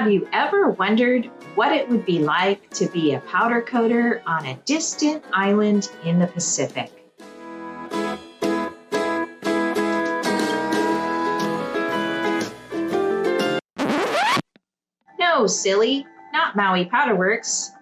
Have you ever wondered what it would be like to be a powder coater on a distant island in the Pacific? No, silly, not Maui Powder Works.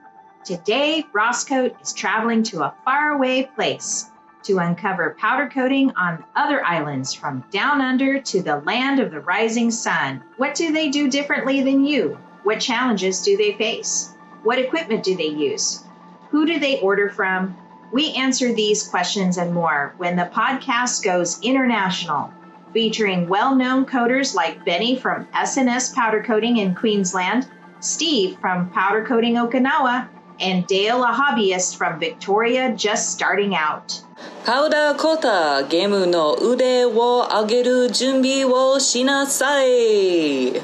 Today, RossKote is traveling to a faraway place to uncover powder coating on other islands from down under to the land of the rising sun. What do they do differently than you? What challenges do they face? What equipment do they use? Who do they order from? We answer these questions and more when the podcast goes international, featuring well-known coaters like Benny from S&S Powder Coating in Queensland, Steve from Powder Coating Okinawa, and Dale, a hobbyist from Victoria just starting out. パウダーコーターゲームの腕を上げる準備をしなさい。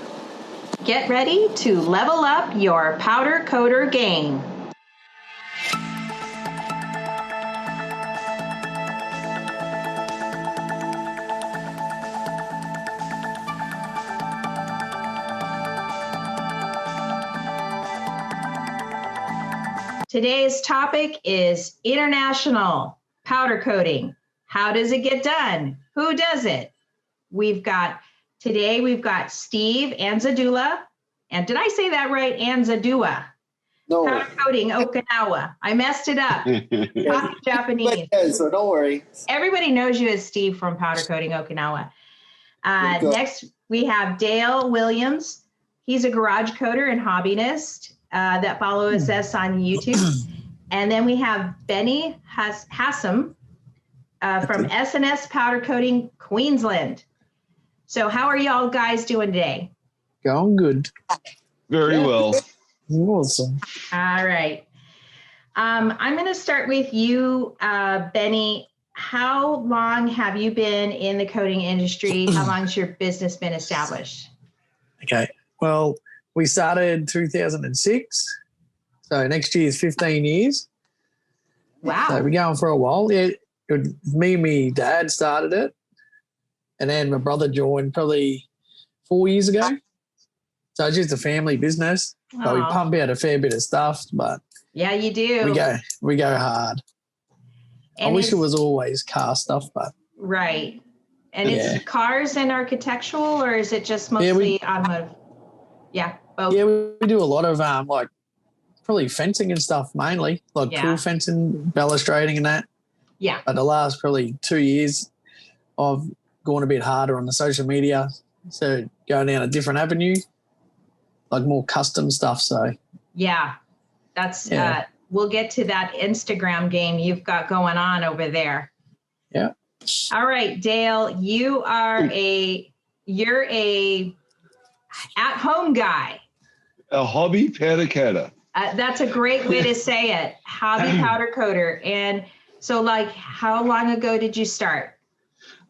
Get ready to level up your powder coater game. Today's topic is international powder coating. How does it get done? Who does it? Today we've got Steve Anzaldua. And did I say that right? Anzaldua. No. Powder coating Okinawa. I messed it up. Talking Japanese. So don't worry. Everybody knows you as Steve from Powder Coating Okinawa. Next, we have Dale Williams. He's a garage coater and hobbyist that follows us on YouTube. And then we have Benny Hassum from S&S Powder Coating Queensland. So how are y'all guys doing today? Going good. Very well. Awesome. All right. I'm going to start with you, Benny. How long have you been in the coating industry? How long has your business been established? Okay. Well, we started 2006. So next year is 15 years. Wow. So we're going for a while. Yeah, me and my dad started it. And then my brother joined probably 4 years ago. So it's just a family business. But we pump out a fair bit of stuff, but yeah, you do. We go hard. And I wish it was always car stuff, but right. And it's cars and architectural, or is it just mostly automotive? Yeah, both. Yeah, we do a lot of like probably fencing and stuff mainly, like pool fencing, balustrating and that. Yeah. But the last probably 2 years, I've gone a bit harder on the social media, so going down a different avenue, like more custom stuff. So yeah, that's we'll get to that Instagram game you've got going on over there. Yeah. All right, Dale, you're a at-home guy. A hobby powder coater. That's a great way to say it. Hobby powder coater. And so, like, how long ago did you start?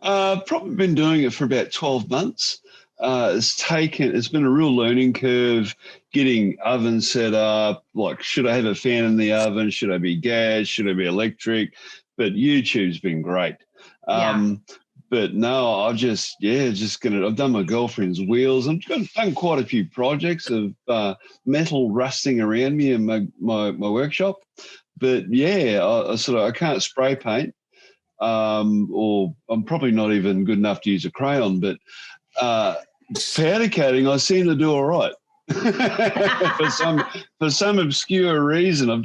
Probably been doing it for about 12 months. It's been a real learning curve getting oven set up. Like, should I have a fan in the oven? Should I be gas? Should I be electric? But YouTube's been great. But no, I've done my girlfriend's wheels. I've done quite a few projects of metal rusting around me in my workshop. But yeah, I can't spray paint, or I'm probably not even good enough to use a crayon. But powder coating, I seem to do all right. for some obscure reason, I've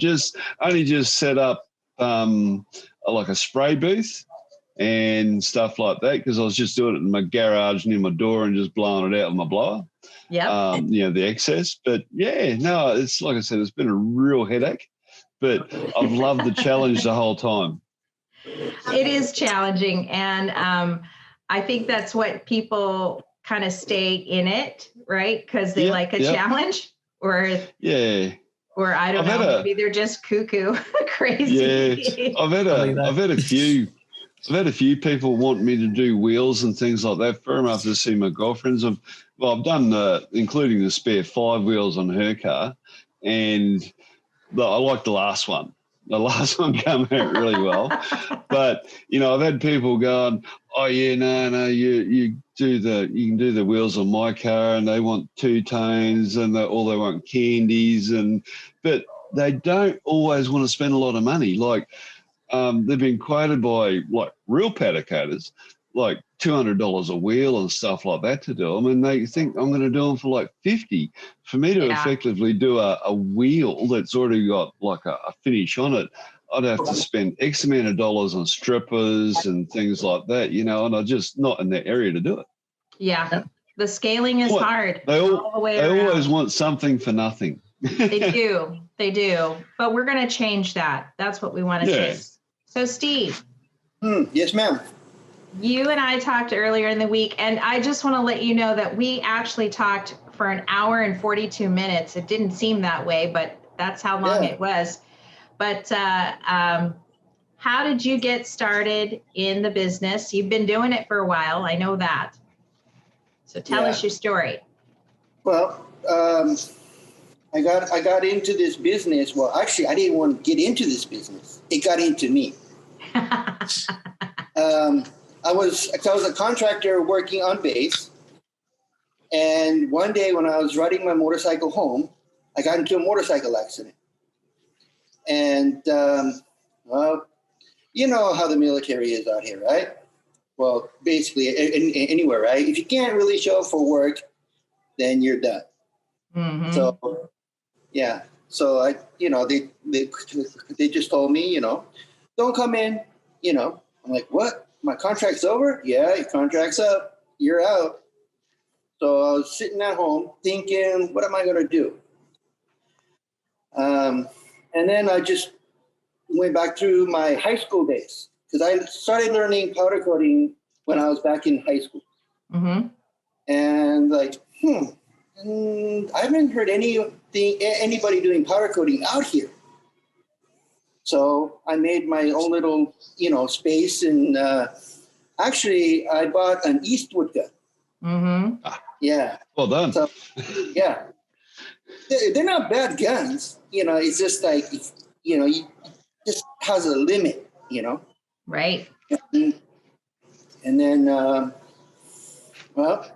only just set up like a spray booth and stuff like that, because I was just doing it in my garage near my door and just blowing it out with my blower. Yeah. The excess. But yeah, no, it's like I said, it's been a real headache, but I've loved the challenge the whole time. It is challenging. And I think that's what people kind of stay in it, right? Because they like a challenge, or I don't know, maybe they're just cuckoo crazy. Yeah, I've had a few people want me to do wheels and things like that for them after seeing my girlfriends. I've done including the spare 5 wheels on her car, and I like the last one. The last one came out really well. But, I've had people going, oh, yeah, no, you can do the wheels on my car, and they want two-tones, and all they want candies. But they don't always want to spend a lot of money. Like, they've been quoted by, like, real powder coaters, like $200 a wheel and stuff like that to do them, and they think I'm going to do them for like $50. For me to effectively do a wheel that's already got like a finish on it, I'd have to spend X amount of dollars on strippers and things like that, and I'm just not in that area to do it. Yeah, the scaling is hard. They all the way around. Always want something for nothing. They do. But we're going to change that. That's what we want to change. So, Steve. Yes, ma'am. You and I talked earlier in the week, and I just want to let you know that we actually talked for an hour and 42 minutes. It didn't seem that way, but that's how long it was. But how did you get started in the business? You've been doing it for a while. I know that. So tell us your story. Well, I got into this business. Well, actually, I didn't want to get into this business. It got into me. I was a contractor working on base, and one day when I was riding my motorcycle home, I got into a motorcycle accident. And, well, you know how the military is out here, right? Well, basically anywhere, right? If you can't really show up for work, then you're done. Mm-hmm. So, yeah. So they just told me, don't come in, I'm like, what? My contract's over? Yeah, your contract's up. You're out. So I was sitting at home thinking, what am I going to do? And then I just went back through my high school days, because I started learning powder coating when I was back in high school. Mm-hmm. And like, I haven't heard anybody doing powder coating out here. So I made my own little, space, and actually I bought an Eastwood gun. Mm-hmm. Yeah. Well done. So, yeah. They're not bad guns. It's just like, it just has a limit, Right. And then,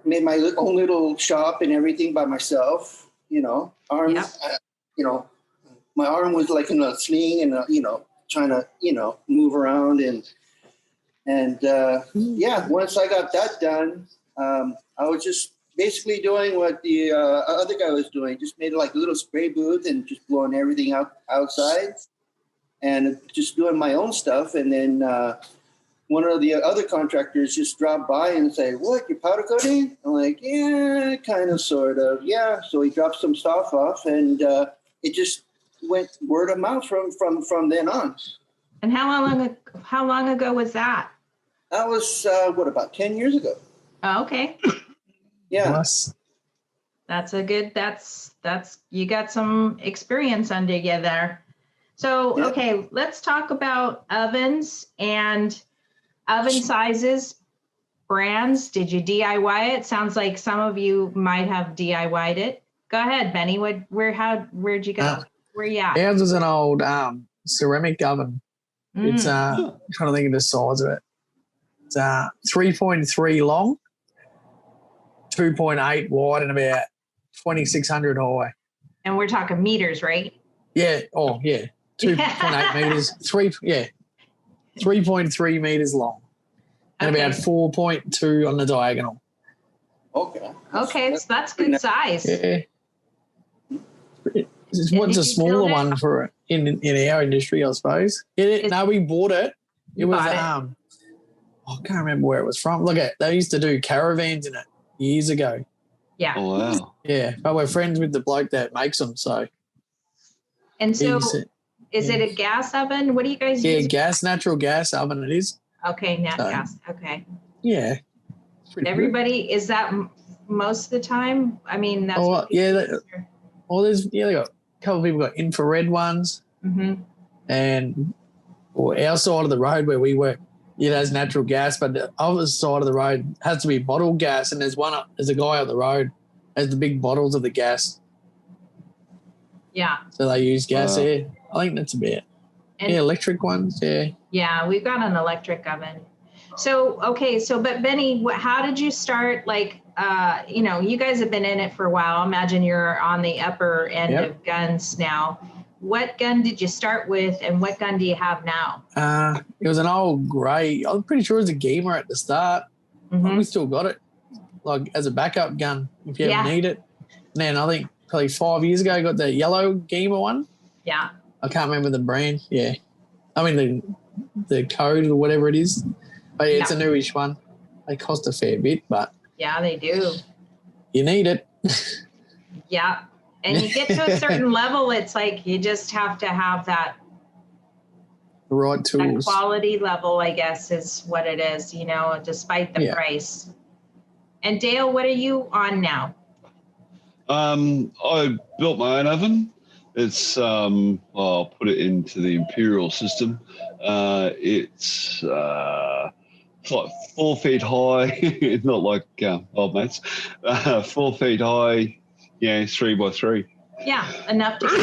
made my own little shop and everything by myself, arms, my arm was like in a sling and, trying to, move around. And once I got that done, I was just basically doing what the other guy was doing, just made like a little spray booth and just blowing everything outside and just doing my own stuff. And then one of the other contractors just dropped by and say, what, you're powder coating? I'm like, yeah, kind of, sort of. Yeah. So he dropped some stuff off, and it just went word of mouth from then on. And how long ago was that? That was about 10 years ago. Oh, okay. Yeah. Nice. That's you got some experience under you there. So, okay, let's talk about ovens and oven sizes, brands. Did you DIY it? Sounds like some of you might have DIY'd it. Go ahead, Benny. Where'd you go? Where you at? Ours is an old ceramic oven. It's I'm trying to think of the size of it. It's 3.3 long, 2.8 wide, and about 2,600 high. And we're talking meters, right? Yeah. Oh, yeah. 2.8 meters. 3.3 meters long, and about 4.2 on the diagonal. Okay. Okay, so that's good size. Yeah. What's a smaller one for in our industry, I suppose. No, we bought it. It was I can't remember where it was from. Look at, they used to do caravans in it years ago. Yeah. Oh, wow. Yeah, but we're friends with the bloke that makes them. So. And so, is it a gas oven? What do you guys use? Yeah, natural gas oven. It is. Okay, gas. Okay. Yeah. Everybody, is that most of the time? I mean, that's. Oh, yeah. They got a couple of people got infrared ones, and our side of the road where we work, it has natural gas, but the other side of the road has to be bottled gas, and there's a guy up the road has the big bottles of the gas. Yeah. So they use gas there. I think that's about it. And electric ones. Yeah. yeah, we've got an electric oven. So, okay. So, but Benny, how did you start? Like, you guys have been in it for a while. I imagine you're on the upper end of guns now. What gun did you start with, and what gun do you have now? It was an old grey. I'm pretty sure it was a gamer at the start. Mm-hmm. We still got it, like as a backup gun if you ever need it. And then I think probably 5 years ago, I got the yellow gamer one. Yeah. I can't remember the brand. Yeah. I mean the code or whatever it is. But yeah, it's a newish one. They cost a fair bit, but yeah, they do. You need it. Yeah. And you get to a certain level, it's like you just have to have that the right tools. That quality level, I guess, is what it is, despite the price. And Dale, what are you on now? I built my own oven. It's I'll put it into the imperial system. It's like 4 feet high, not like old mates. 4 feet high, 3 by 3. Yeah, enough to keep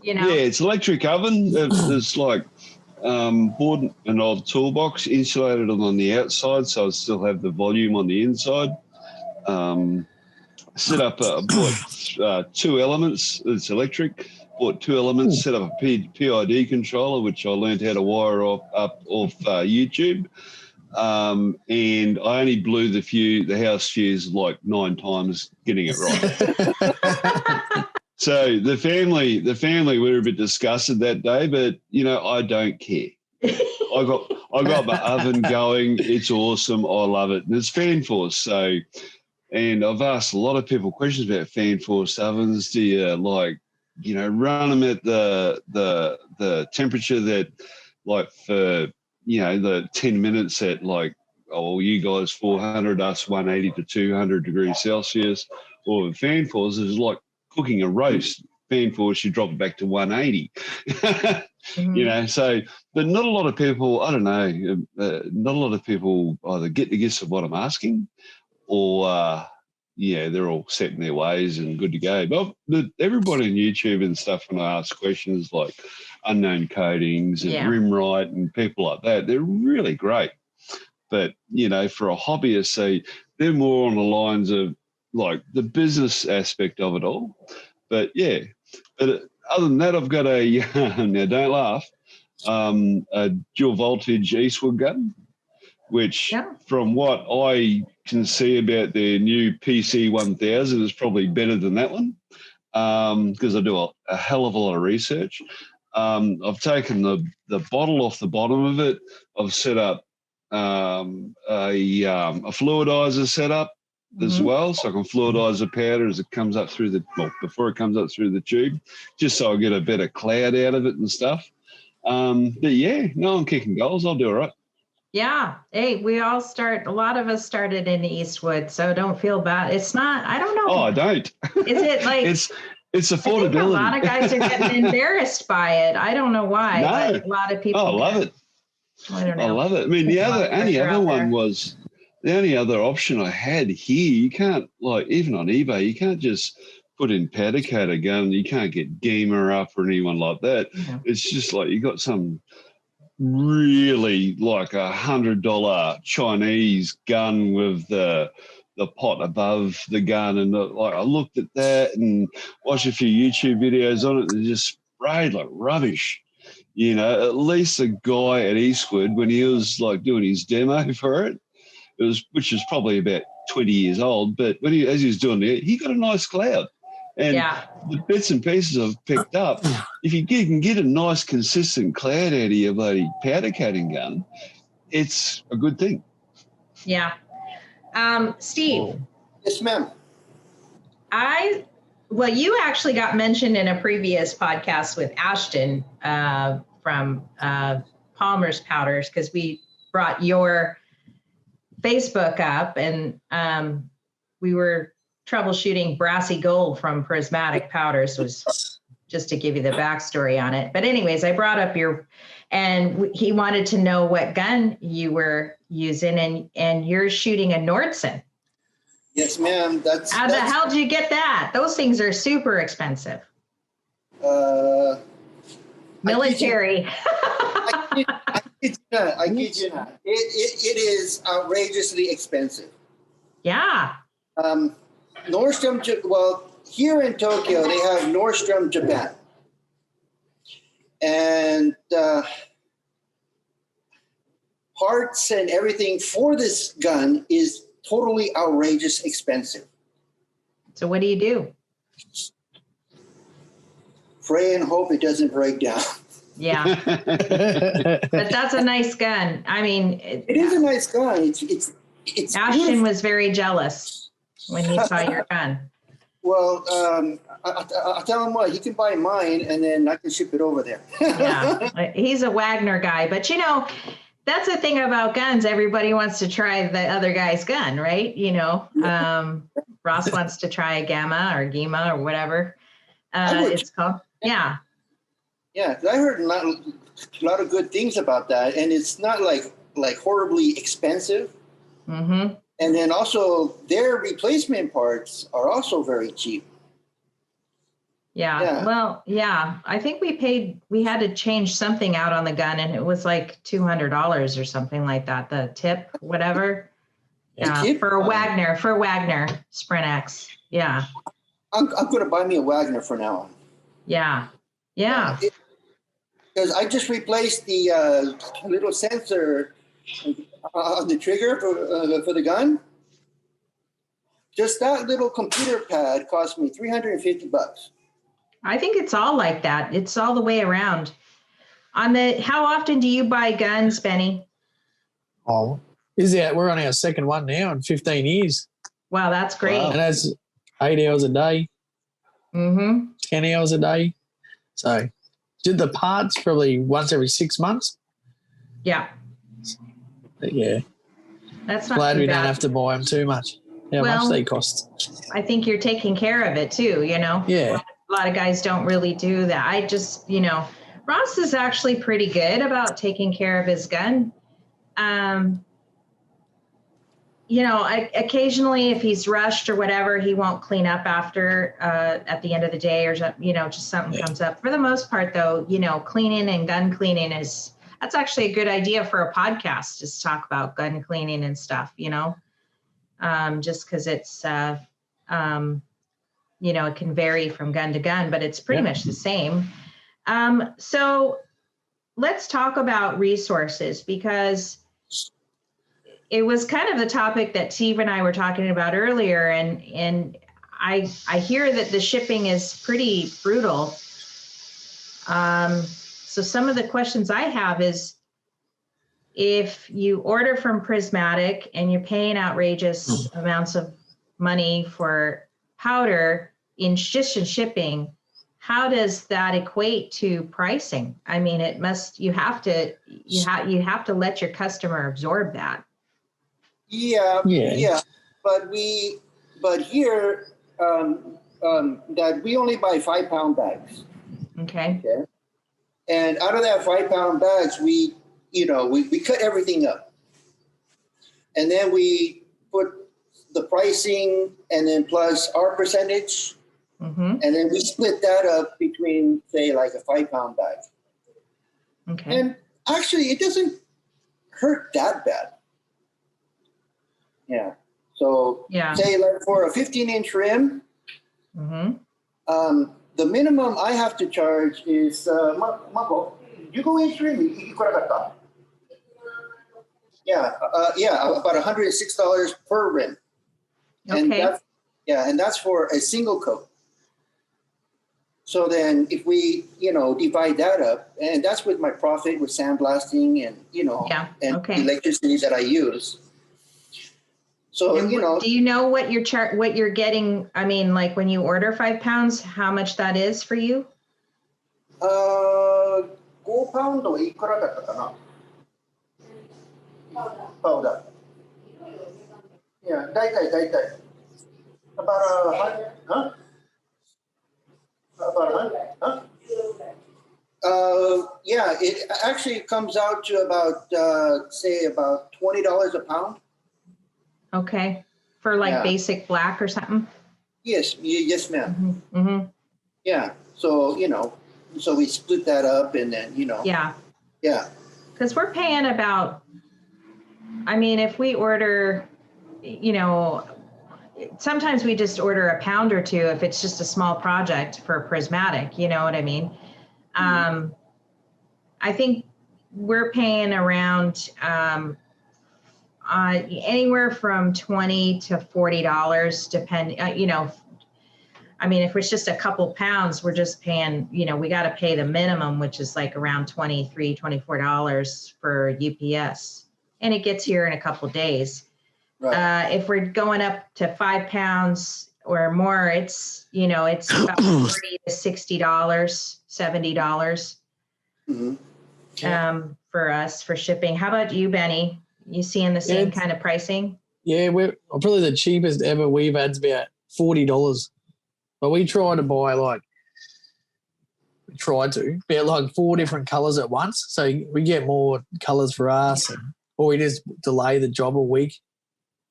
Yeah, it's electric oven. It's like bought an old toolbox, insulated on the outside, so I still have the volume on the inside. Set up bought 2 elements. It's electric. Bought 2 elements. Set up a PID controller, which I learned how to wire up off YouTube. And I only blew the house fuse like 9 times getting it right. So the family were a bit disgusted that day, but I don't care. I got my oven going. It's awesome. I love it, and it's fan force. So. And I've asked a lot of people questions about fan force ovens. Do you run them at the temperature that, like, for the 10 minutes at you guys 400, us 180 to 200 degrees Celsius, or fan force is like cooking a roast. Fan force, you drop it back to 180. Mm-hmm. So, but not a lot of people. I don't know. Not a lot of people either get the gist of what I'm asking, or they're all set in their ways and good to go. But everybody on YouTube and stuff, when I ask questions like unknown coatings and Rimrite and people like that, they're really great. But for a hobbyist, they're more on the lines of like the business aspect of it all. But but other than that, I've got a now don't laugh, a dual voltage Eastwood gun, which from what I can see about their new PC 1000 is probably better than that one, because I do a hell of a lot of research. I've taken the bottle off the bottom of it. I've set up a fluidizer setup as well, so I can fluidize the powder as it comes up through before it comes up through the tube, just so I get a better cloud out of it and stuff. But I'm kicking goals. I'll do all right. Yeah. Hey, a lot of us started in Eastwood, so don't feel bad. It's not, I don't know. Oh, I don't. Is it like, it's affordability. I think a lot of guys are getting embarrassed by it. I don't know why, but a lot of people. Oh, I love it. I don't know. I love it. I mean, the only other option I had here, you can't, like, even on eBay, you can't just put in powder coater gun. You can't get Gamer up or anyone like that. Yeah. It's just like you got some really like $100 Chinese gun with the pot above the gun, and I looked at that and watched a few YouTube videos on it, and just sprayed like rubbish. At least the guy at Eastwood, when he was like doing his demo for it, which is probably about 20 years old, but as he was doing it, he got a nice cloud. And the bits and pieces I've picked up, if you can get a nice consistent cloud out of your bloody powder coating gun, it's a good thing. Yeah. Steve. Yes, ma'am. You actually got mentioned in a previous podcast with Ashton from Palmer's Powders, because we brought your Facebook up, and we were troubleshooting brassy gold from Prismatic Powders, was just to give you the backstory on it. But anyways, I brought up he wanted to know what gun you were using, and you're shooting a Nordson. Yes, ma'am. How the hell did you get that? Those things are super expensive. Military. I kid you not. It is outrageously expensive. Yeah. Nordstrom, well, here in Tokyo, they have Nordstrom Japan. And parts and everything for this gun is totally outrageous expensive. So what do you do? Pray and hope it doesn't break down. Yeah. But that's a nice gun. I mean, it is a nice gun. It's Ashton beautiful. was very jealous when he saw your gun. Well, I'll tell him what, he can buy mine and then I can ship it over there. Yeah. He's a Wagner guy, but you know, that's the thing about guns. Everybody wants to try the other guy's gun, right? You know, Ross wants to try a Gamma or Gema or whatever it's called. Yeah. Yeah, 'cause I heard a lot of good things about that, and it's not like horribly expensive. Mm-hmm. And then also their replacement parts are also very cheap. Yeah. Well, yeah. I think we had to change something out on the gun, and it was like $200 or something like that. The tip, whatever. Yeah, for Wagner Sprint X. Yeah. I'm going to buy me a Wagner for now on. Yeah. Yeah. Because I just replaced the little sensor on the trigger for the gun. Just that little computer pad cost me $350. I think it's all like that. It's all the way around. How often do you buy guns, Benny? Oh, we're on our second one now in 15 years. Wow, that's great. And that's 8 hours a day. Mm-hmm. 10 hours a day. So did the parts probably once every 6 months. Yeah. But yeah. That's not glad too we bad. don't have to buy them too much. How much they cost. I think you're taking care of it too, you know? Yeah. A lot of guys don't really do that. I just, you know, Ross is actually pretty good about taking care of his gun. You know, occasionally if he's rushed or whatever, he won't clean up after at the end of the day or, you know, just something comes up. For the most part, though, you know, cleaning and gun cleaning that's actually a good idea for a podcast, just talk about gun cleaning and stuff, you know, just because it's, you know, it can vary from gun to gun, but it's pretty much the same. So let's talk about resources, because it was kind of the topic that Steve and I were talking about earlier, and I hear that the shipping is pretty brutal. So some of the questions I have is, if you order from Prismatic and you're paying outrageous amounts of money for powder in shipping, how does that equate to pricing? I mean, you have to let your customer absorb that. Yeah. But here, that we only buy 5-pound bags. Okay. And out of that 5-pound bags, we cut everything up. And then we put the pricing and then plus our percentage. Mm-hmm. And then we split that up between, say, like a 5-pound bag. Okay. And actually, it doesn't hurt that bad. Yeah. So say like for a 15-inch rim, the minimum I have to charge is Mako, you go inch rim, about $106 per rim. Okay. And that's for a single coat. So then if we, divide that up, and that's with my profit with sandblasting and, and electricity that I use. So, do you know what you're getting? I mean, like when you order 5 pounds, how much that is for you? 5 pound いくらだったかな? Powder. Yeah, 大体. About 100, huh? About 100, huh? Yeah, it actually comes out to about, say about $20 a pound. Okay. For like basic black or something? Yes, ma'am. Mm-hmm. Yeah. So, So we split that up, and then Yeah. Yeah. Because we're paying about, I mean, if we order, sometimes we just order a pound or two if it's just a small project for a prismatic, you know what I mean? I think we're paying around anywhere from $20 to $40, depending, I mean, if it's just a couple pounds, we're just paying, we got to pay the minimum, which is like around $23, $24 for UPS. And it gets here in a couple days. Right. If we're going up to 5 pounds or more, it's, it's about $30 to $60, $70 for us for shipping. How about you, Benny? You seeing the same kind of pricing? Yeah, we're probably the cheapest ever we've had is about $40. But we try to buy about 4 different colours at once. So we get more colours for us, or we just delay the job a week.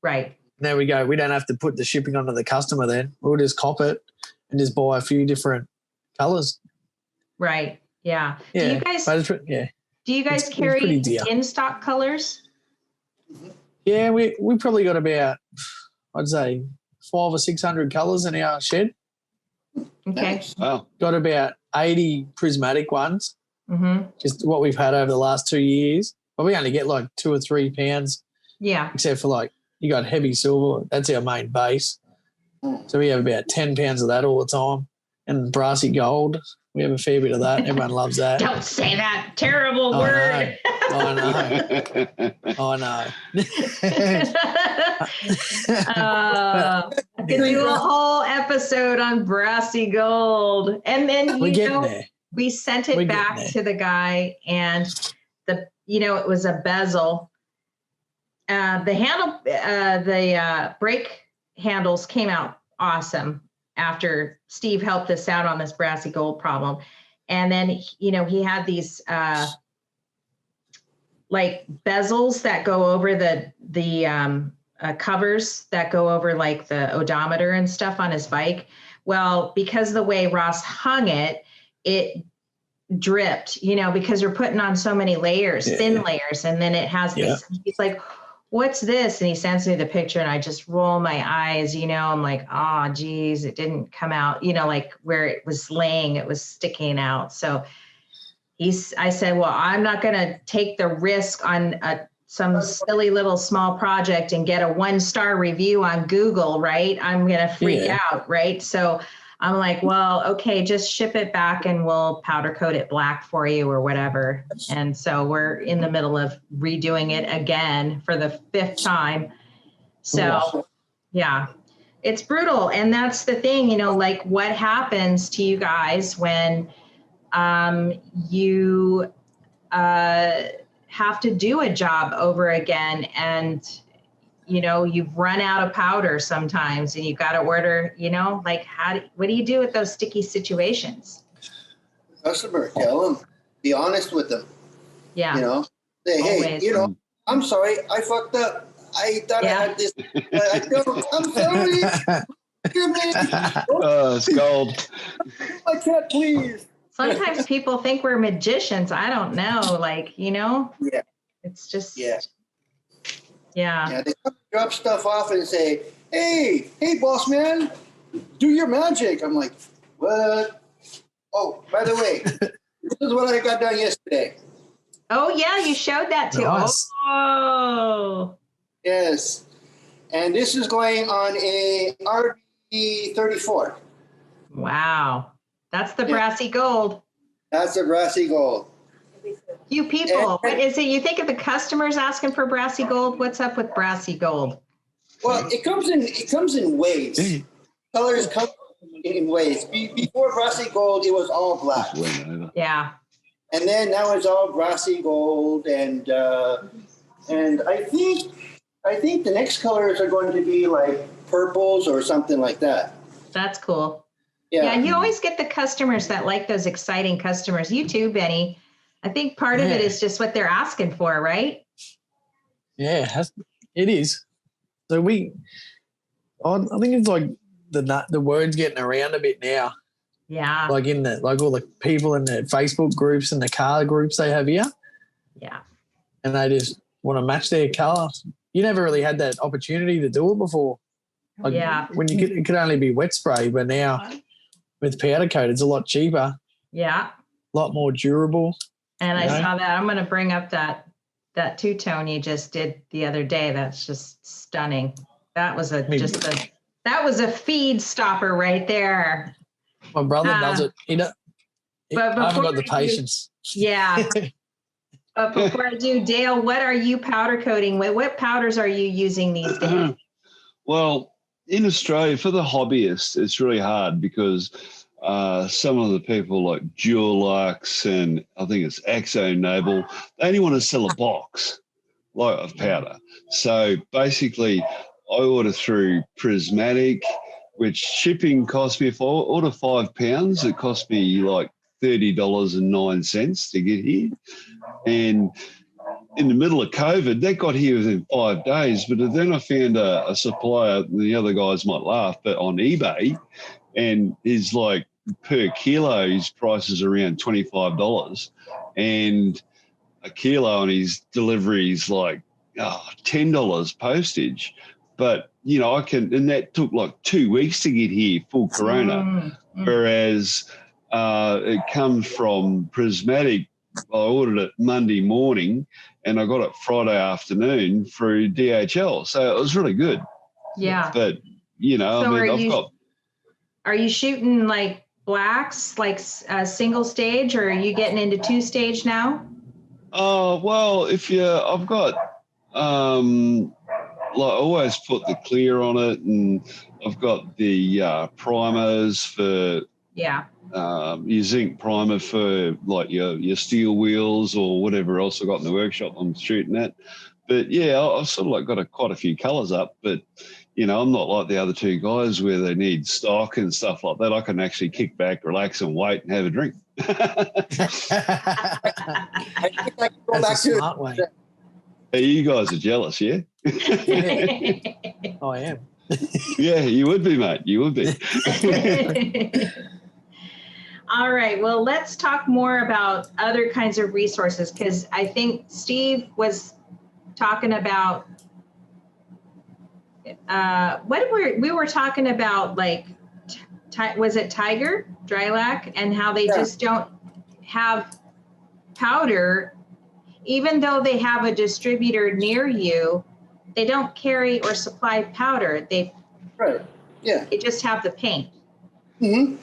Right. There we go. We don't have to put the shipping onto the customer then. We'll just cop it and just buy a few different colours. Right. Yeah. Yeah. Do you guys carry in-stock colours? Yeah, we probably got about, I'd say, 500 or 600 colours in our shed. Okay. Wow. Got about 80 prismatic ones. Just what we've had over the last 2 years. But we only get like 2 or 3 pounds. Yeah. Except for you got heavy silver. That's our main base. So we have about 10 pounds of that all the time. And brassy gold. We have a fair bit of that. Everyone loves that. Don't say that terrible word. I know. I could do a whole episode on brassy gold. And then, we sent it back to the guy, and it was a bezel. The handle, the brake handles came out awesome after Steve helped us out on this brassy gold problem. And then, he had these like bezels that go over the covers that go over like the odometer and stuff on his bike. Well, because the way Ross hung it, it dripped, because you're putting on so many layers, thin layers. And then it has this, he's like, what's this? And he sends me the picture, and I just roll my eyes, I'm like, oh, geez, it didn't come out, like where it was laying, it was sticking out. So I said, well, I'm not going to take the risk on some silly little small project and get a 1-star review on Google, right? I'm going to freak out, right? So I'm like, well, okay, just ship it back and we'll powder coat it black for you or whatever. And so we're in the middle of redoing it again for the 5th time. So yeah, it's brutal. And that's the thing, like what happens to you guys when you have to do a job over again, and you've run out of powder sometimes, and you've got to order, like what do you do with those sticky situations? Customer, tell them, be honest with them. Yeah. Say, hey, I'm sorry, I fucked up. I thought I had this. I don't. I'm sorry. Give me. It's gold. My cat, please. Sometimes people think we're magicians. I don't know. Yeah. It's just. Yeah. Yeah. They drop stuff off and say, hey, boss man, do your magic. I'm like, what? Oh, by the way, this is what I got done yesterday. Oh, yeah, you showed that to us. Oh. Yes. And this is going on a RB34. Wow. That's the brassy gold. That's the brassy gold. You people, what is it? You think of the customers asking for brassy gold? What's up with brassy gold? Well, it comes in waves. Colors come in waves. Before brassy gold, it was all black. Yeah. And then now it's all brassy gold, and I think the next colors are going to be like purples or something like that. That's cool. Yeah, you always get the customers that like those exciting customers. You too, Benny. I think part of it is just what they're asking for, right? Yeah, it is. So I think it's like the word's getting around a bit now. Yeah. Like all the people in the Facebook groups and the car groups they have here. Yeah. And they just want to match their colour. You never really had that opportunity to do it before. Like when it could only be wet spray, but now with powder coat, it's a lot cheaper. Yeah. A lot more durable. And I saw that. I'm going to bring up that two-tone you just did the other day. That's just stunning. That was a feed stopper right there. My brother does it. But I haven't got the patience. Yeah. But before I do, Dale, what are you powder coating with? What powders are you using these days? Well, in Australia, for the hobbyist, it's really hard because some of the people like Dulux and I think it's Axo Noble, they only want to sell a box of powder. So basically, I order through Prismatic, which shipping cost me, if I order 5 pounds, it cost me like $30.09 to get here. And in the middle of COVID, that got here within 5 days. But then I found a supplier, the other guys might laugh, but on eBay, and he's like per kilo, his price is around $25. And a kilo on his delivery is like $10 postage. But, and that took like 2 weeks to get here, full Corona. Whereas it comes from Prismatic. I ordered it Monday morning and I got it Friday afternoon through DHL. So it was really good. Yeah. But, are you shooting like blacks, like a single stage, or are you getting into 2-stage now? Oh, well, I've got, I always put the clear on it, and I've got the primers for your zinc primer for like your steel wheels or whatever else I got in the workshop I'm shooting at. But yeah, I've sort of like got quite a few colours up, but I'm not like the other two guys where they need stock and stuff like that. I can actually kick back, relax and wait and have a drink. That's a smart way. Hey, you guys are jealous, yeah? I am. Yeah, you would be, mate. You would be. All right. Well, let's talk more about other kinds of resources, because I think Steve was talking about we were talking about, like, was it Tiger Drylac, and how they just don't have powder, even though they have a distributor near you. They don't carry or supply powder. They just have the paint. Mm-hmm.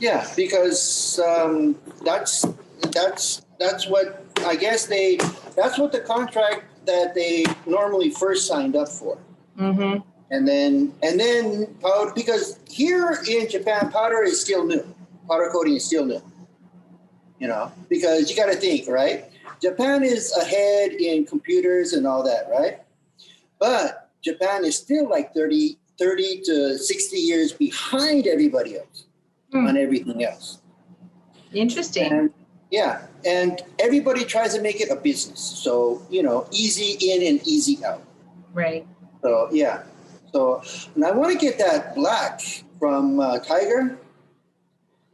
Yeah, because that's what I guess that's what the contract that they normally first signed up for. Mm-hmm. And then powder, because here in Japan, powder is still new. Powder coating is still new. Because you got to think, right? Japan is ahead in computers and all that, right? But Japan is still like 30 to 60 years behind everybody else on everything else. Interesting. And everybody tries to make it a business. So, easy in and easy out. Right. So, yeah. So, and I want to get that black from Tiger.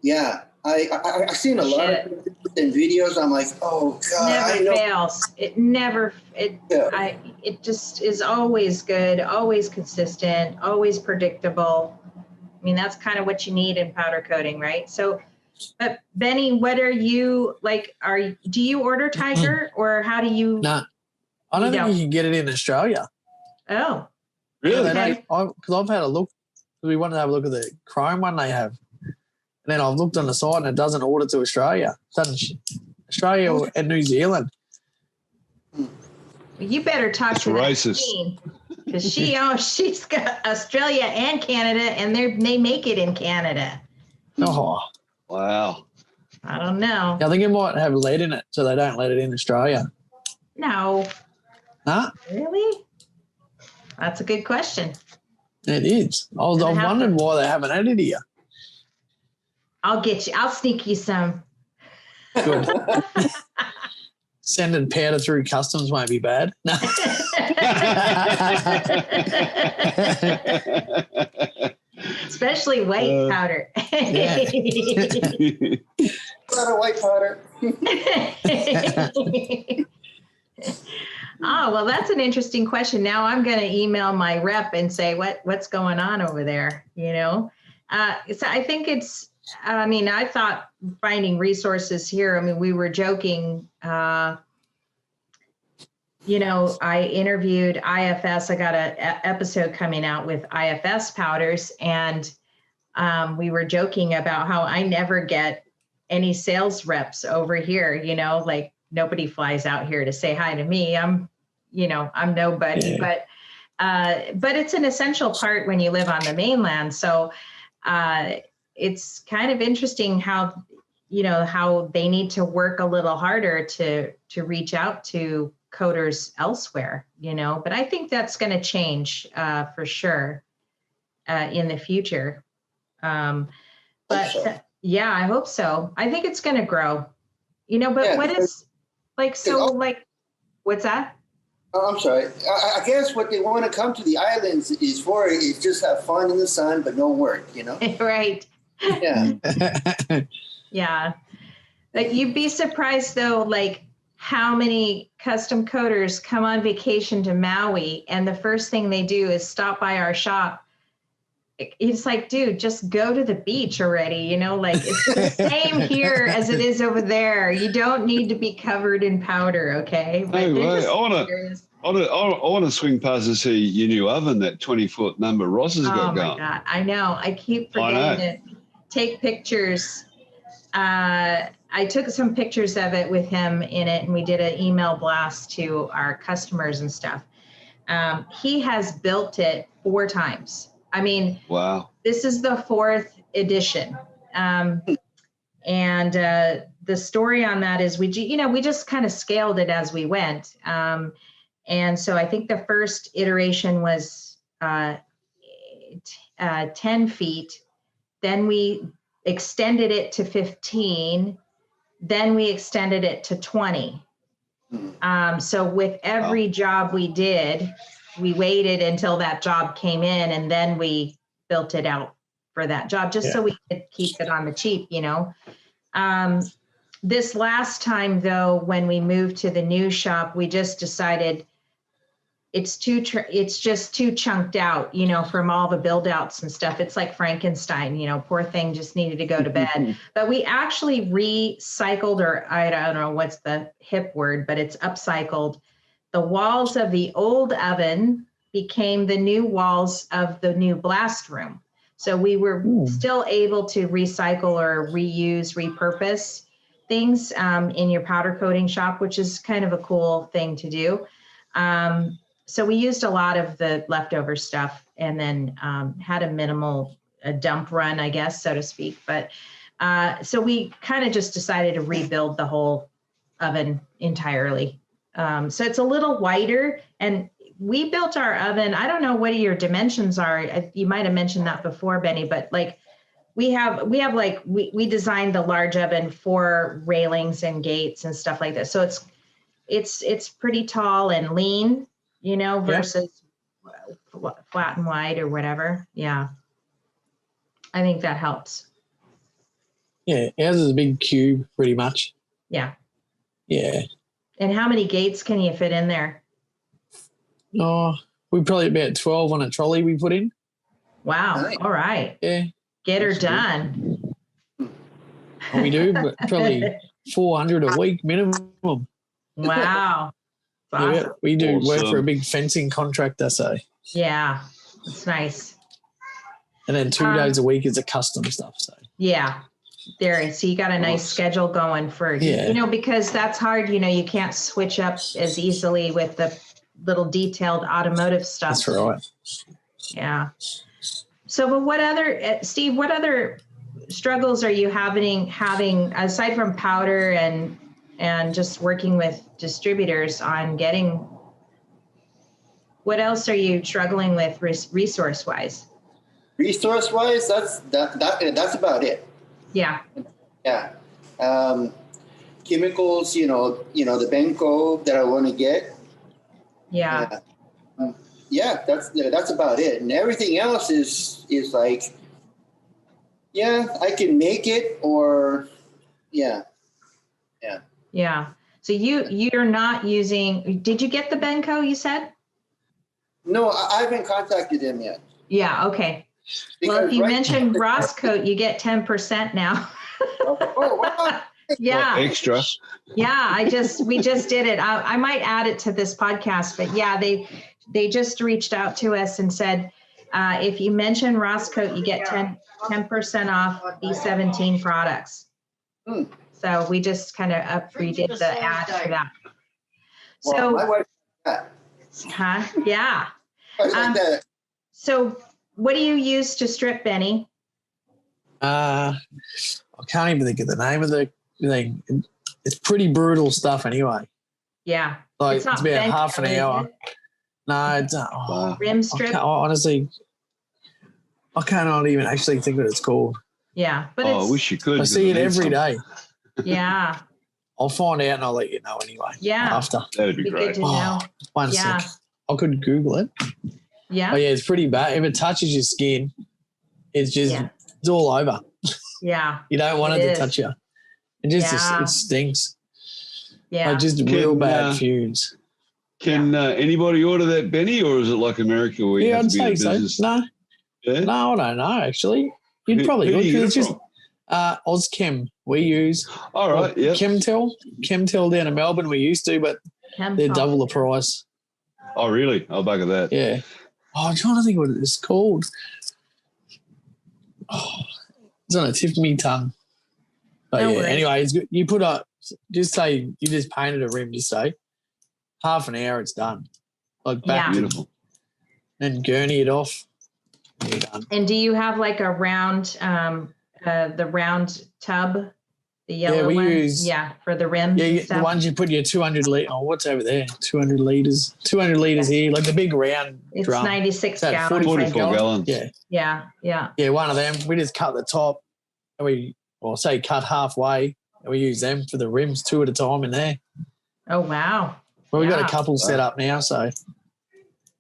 Yeah. I've seen a lot of videos. I'm like, oh God. Never fails. It just is always good, always consistent, always predictable. I mean, that's kind of what you need in powder coating, right? So, but Benny, what are you like? Do you order Tiger, or how do you? No, I don't think you can get it in Australia. Oh, really? Because I've had a look. We wanted to have a look at the chrome one they have. And then I've looked on the site and it doesn't order to Australia. Australia and New Zealand. You better talk to racist. Because she's got Australia and Canada, and they make it in Canada. Oh, wow! I don't know. I think it might have lead in it, so they don't let it in Australia. No. Huh? Really? That's a good question. It is. I was wondering why they haven't had it here. I'll get you. I'll sneak you some. Good. Sending powder through customs won't be bad. No. especially white powder. Yeah. A lot of white powder. Oh, well, that's an interesting question. Now I'm going to email my rep and say, what's going on over there? You know? So I think I thought finding resources here, I mean, we were joking, you know, I interviewed IFS. I got an episode coming out with IFS powders, and we were joking about how I never get any sales reps over here, you know, like nobody flies out here to say hi to me. I'm nobody, but it's an essential part when you live on the mainland. So it's kind of interesting how they need to work a little harder to reach out to coders elsewhere, you know, but I think that's going to change for sure in the future. Yeah, I hope so. I think it's going to grow, you know, but what is like, so like, what's that? Oh, I'm sorry. I guess what they want to come to the islands is just have fun in the sun, but no work, you know? Right. Yeah. Yeah. Like you'd be surprised though, like how many custom coders come on vacation to Maui and the first thing they do is stop by our shop. It's like, dude, just go to the beach already. You know, like it's the same here as it is over there. You don't need to be covered in powder. Okay. No way. I want to swing past and see your new oven, that 20-foot number Ross has got going. Oh my God. I know. I keep forgetting to take pictures. I took some pictures of it with him in it, and we did an email blast to our customers and stuff. He has built it 4 times. I mean, wow, this is the 4th edition. And the story on that is we just kind of scaled it as we went. And so I think the first iteration was 10 feet. Then we extended it to 15. Then we extended it to 20. So with every job we did, we waited until that job came in, and then we built it out for that job, just so we could keep it on the cheap, you know. This last time, though, when we moved to the new shop, we just decided it's just too chunked out, you know, from all the build outs and stuff. It's like Frankenstein, you know, poor thing just needed to go to bed. But we actually recycled, or I don't know what's the hip word, but it's upcycled. The walls of the old oven became the new walls of the new blast room. So we were still able to recycle or reuse, repurpose things in your powder coating shop, which is kind of a cool thing to do. So we used a lot of the leftover stuff, and then had a dump run, I guess, so to speak. But so we kind of just decided to rebuild the whole oven entirely. So it's a little wider, and we built our oven. I don't know what your dimensions are. You might have mentioned that before, Benny, but like we designed the large oven for railings and gates and stuff like that. So it's pretty tall and lean, you know, versus flat and wide or whatever. Yeah. I think that helps. Yeah. Ours is a big cube pretty much. Yeah. Yeah. And how many gates can you fit in there? Oh, we probably about 12 on a trolley we put in. Wow. Nice. All right. Yeah. Get her done. And we do, but probably 400 a week minimum. Wow. Awesome. Yeah, we do work for a big fencing contractor, so. Yeah, it's nice. And then 2 days a week is a custom stuff, so. Yeah. So you got a nice schedule going for, you know, because that's hard, you know, you can't switch up as easily with the little detailed automotive stuff. That's right. Yeah. So, but what other, Steve, what other struggles are you having aside from powder and just working with distributors on getting, what else are you struggling with resource wise? Resource wise, that's about it. Yeah. Yeah. Chemicals, you know, the benko that I want to get. Yeah. Yeah, that's about it. And everything else is like, Yeah, I can make it, or yeah. So you're not using. Did you get the Benko? You said. No, I haven't contacted him yet. Yeah. Okay. Well, if you mention RossKote, you get 10% now. Oh, wow. Yeah. Extra. Yeah. We just did it. I might add it to this podcast, but yeah, they just reached out to us and said, if you mention RossKote, you get 10% off B17 products. So we just kind of redid the ad for that. Well, So, my wife that. Yeah. I like that. So what do you use to strip, Benny? I can't even think of the name of the thing. It's pretty brutal stuff anyway. Yeah. Like it's about Benko, half an hour. No, it's not. Rim strip. Honestly, I cannot even actually think what it's called. Yeah, but I wish you could. I see it every day. Yeah. I'll find out and I'll let you know anyway. Yeah. After. That'd be Be great. good to know. One Yeah. sec. I could Google it. Yeah. Oh yeah, it's pretty bad. If it touches your skin, it's just it's all over. Yeah. You don't want it to touch you. It just it stinks. Yeah. Like just real bad fumes. Can anybody order that, Benny, or is it like America where you have I'd to be in say so. business? No. Yeah? No, I don't know actually. You'd probably who would do you because get it's it just OzChem we use. All right, yeah. Chemtel down in Melbourne we used to, but they're double the price. Oh, really? I'll bugger that. Yeah. Oh, I'm trying to think what it's called. Oh, it's on the tip of my tongue. But No yeah, worries. anyway, it's good. You put up, just say you just painted a rim, just say half an hour, it's done. Like back Beautiful. and gurney it off. You're done. And do you have like a round, the round tub, the yellow we one? use for the rims. Yeah, and the stuff? ones you put your 200 litre. Oh, what's over there? 200 litres. 200 litres here, like the big round It's drum. 96 that gallons. 44 gallons. Yeah, Yeah. one of them. We just cut the top, and say cut halfway, and we use them for the rims, 2 at a time in there. Oh, wow. Well, we've got a couple set up now, so.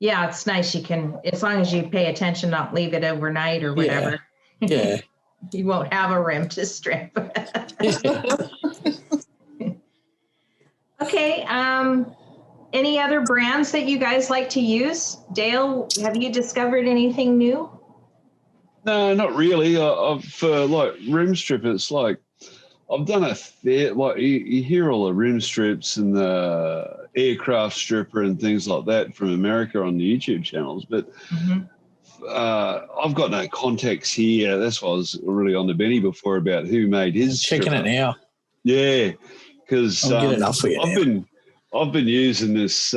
Yeah, it's nice. You can, as long as you pay attention, not leave it overnight or whatever. Yeah. You won't have a rim to strip. Okay. Any other brands that you guys like to use? Dale, have you discovered anything new? No, not really. For like rim strip, it's like I've done a fair, like you hear all the rim strips and the aircraft stripper and things like that from America on the YouTube channels, but I've got no contacts here. That's why I was really on the Benny before about who made his Checking stripper. it now. Yeah, because I'll get it up for you I've been using this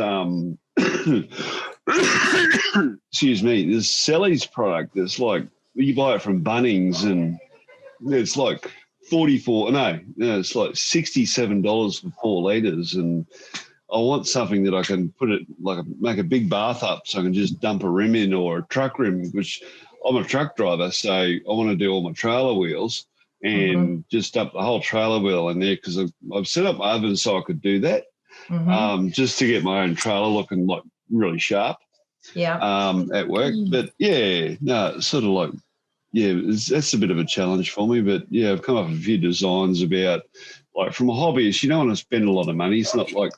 excuse me, this Sally's product that's like you buy it from Bunnings and it's like it's like $67 for 4 litres, and I want something that I can put it like make a big bath up so I can just dump a rim in, or a truck rim, which I'm a truck driver, so I want to do all my trailer wheels and just dump the whole trailer wheel in there, because I've set up my oven so I could do that, just to get my own trailer looking like really sharp at work. But it's sort of like, that's a bit of a challenge for me. But I've come up with a few designs about, like, from a hobbyist, you don't want to spend a lot of money. It's not like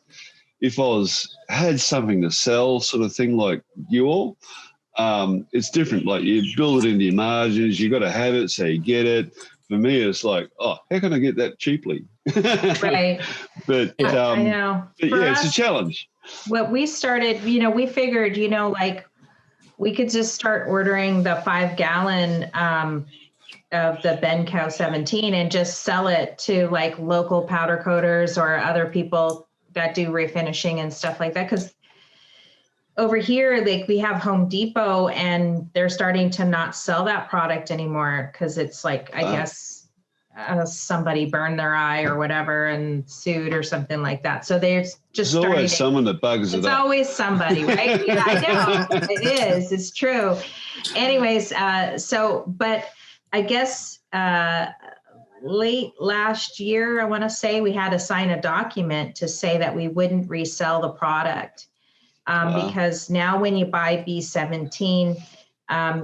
if I had something to sell sort of thing like you all. It's different. Like, you build it into your margins, you got to have it so you get it. For me, it's like, how can I get that cheaply? Right. But I know. But it's a challenge. What we started, we figured, like, we could just start ordering the 5-gallon of the Benko 17 and just sell it to like local powder coaters or other people that do refinishing and stuff like that. Because over here, like, we have Home Depot and they're starting to not sell that product anymore because it's like, I guess somebody burned their eye or whatever and sued or something like that. So they're just There's always someone that bugs it up. It's always somebody, right? Yeah, I know. It is. It's true. Anyways, but I guess late last year, I want to say, we had to sign a document to say that we wouldn't resell the product. Because now when you buy B17,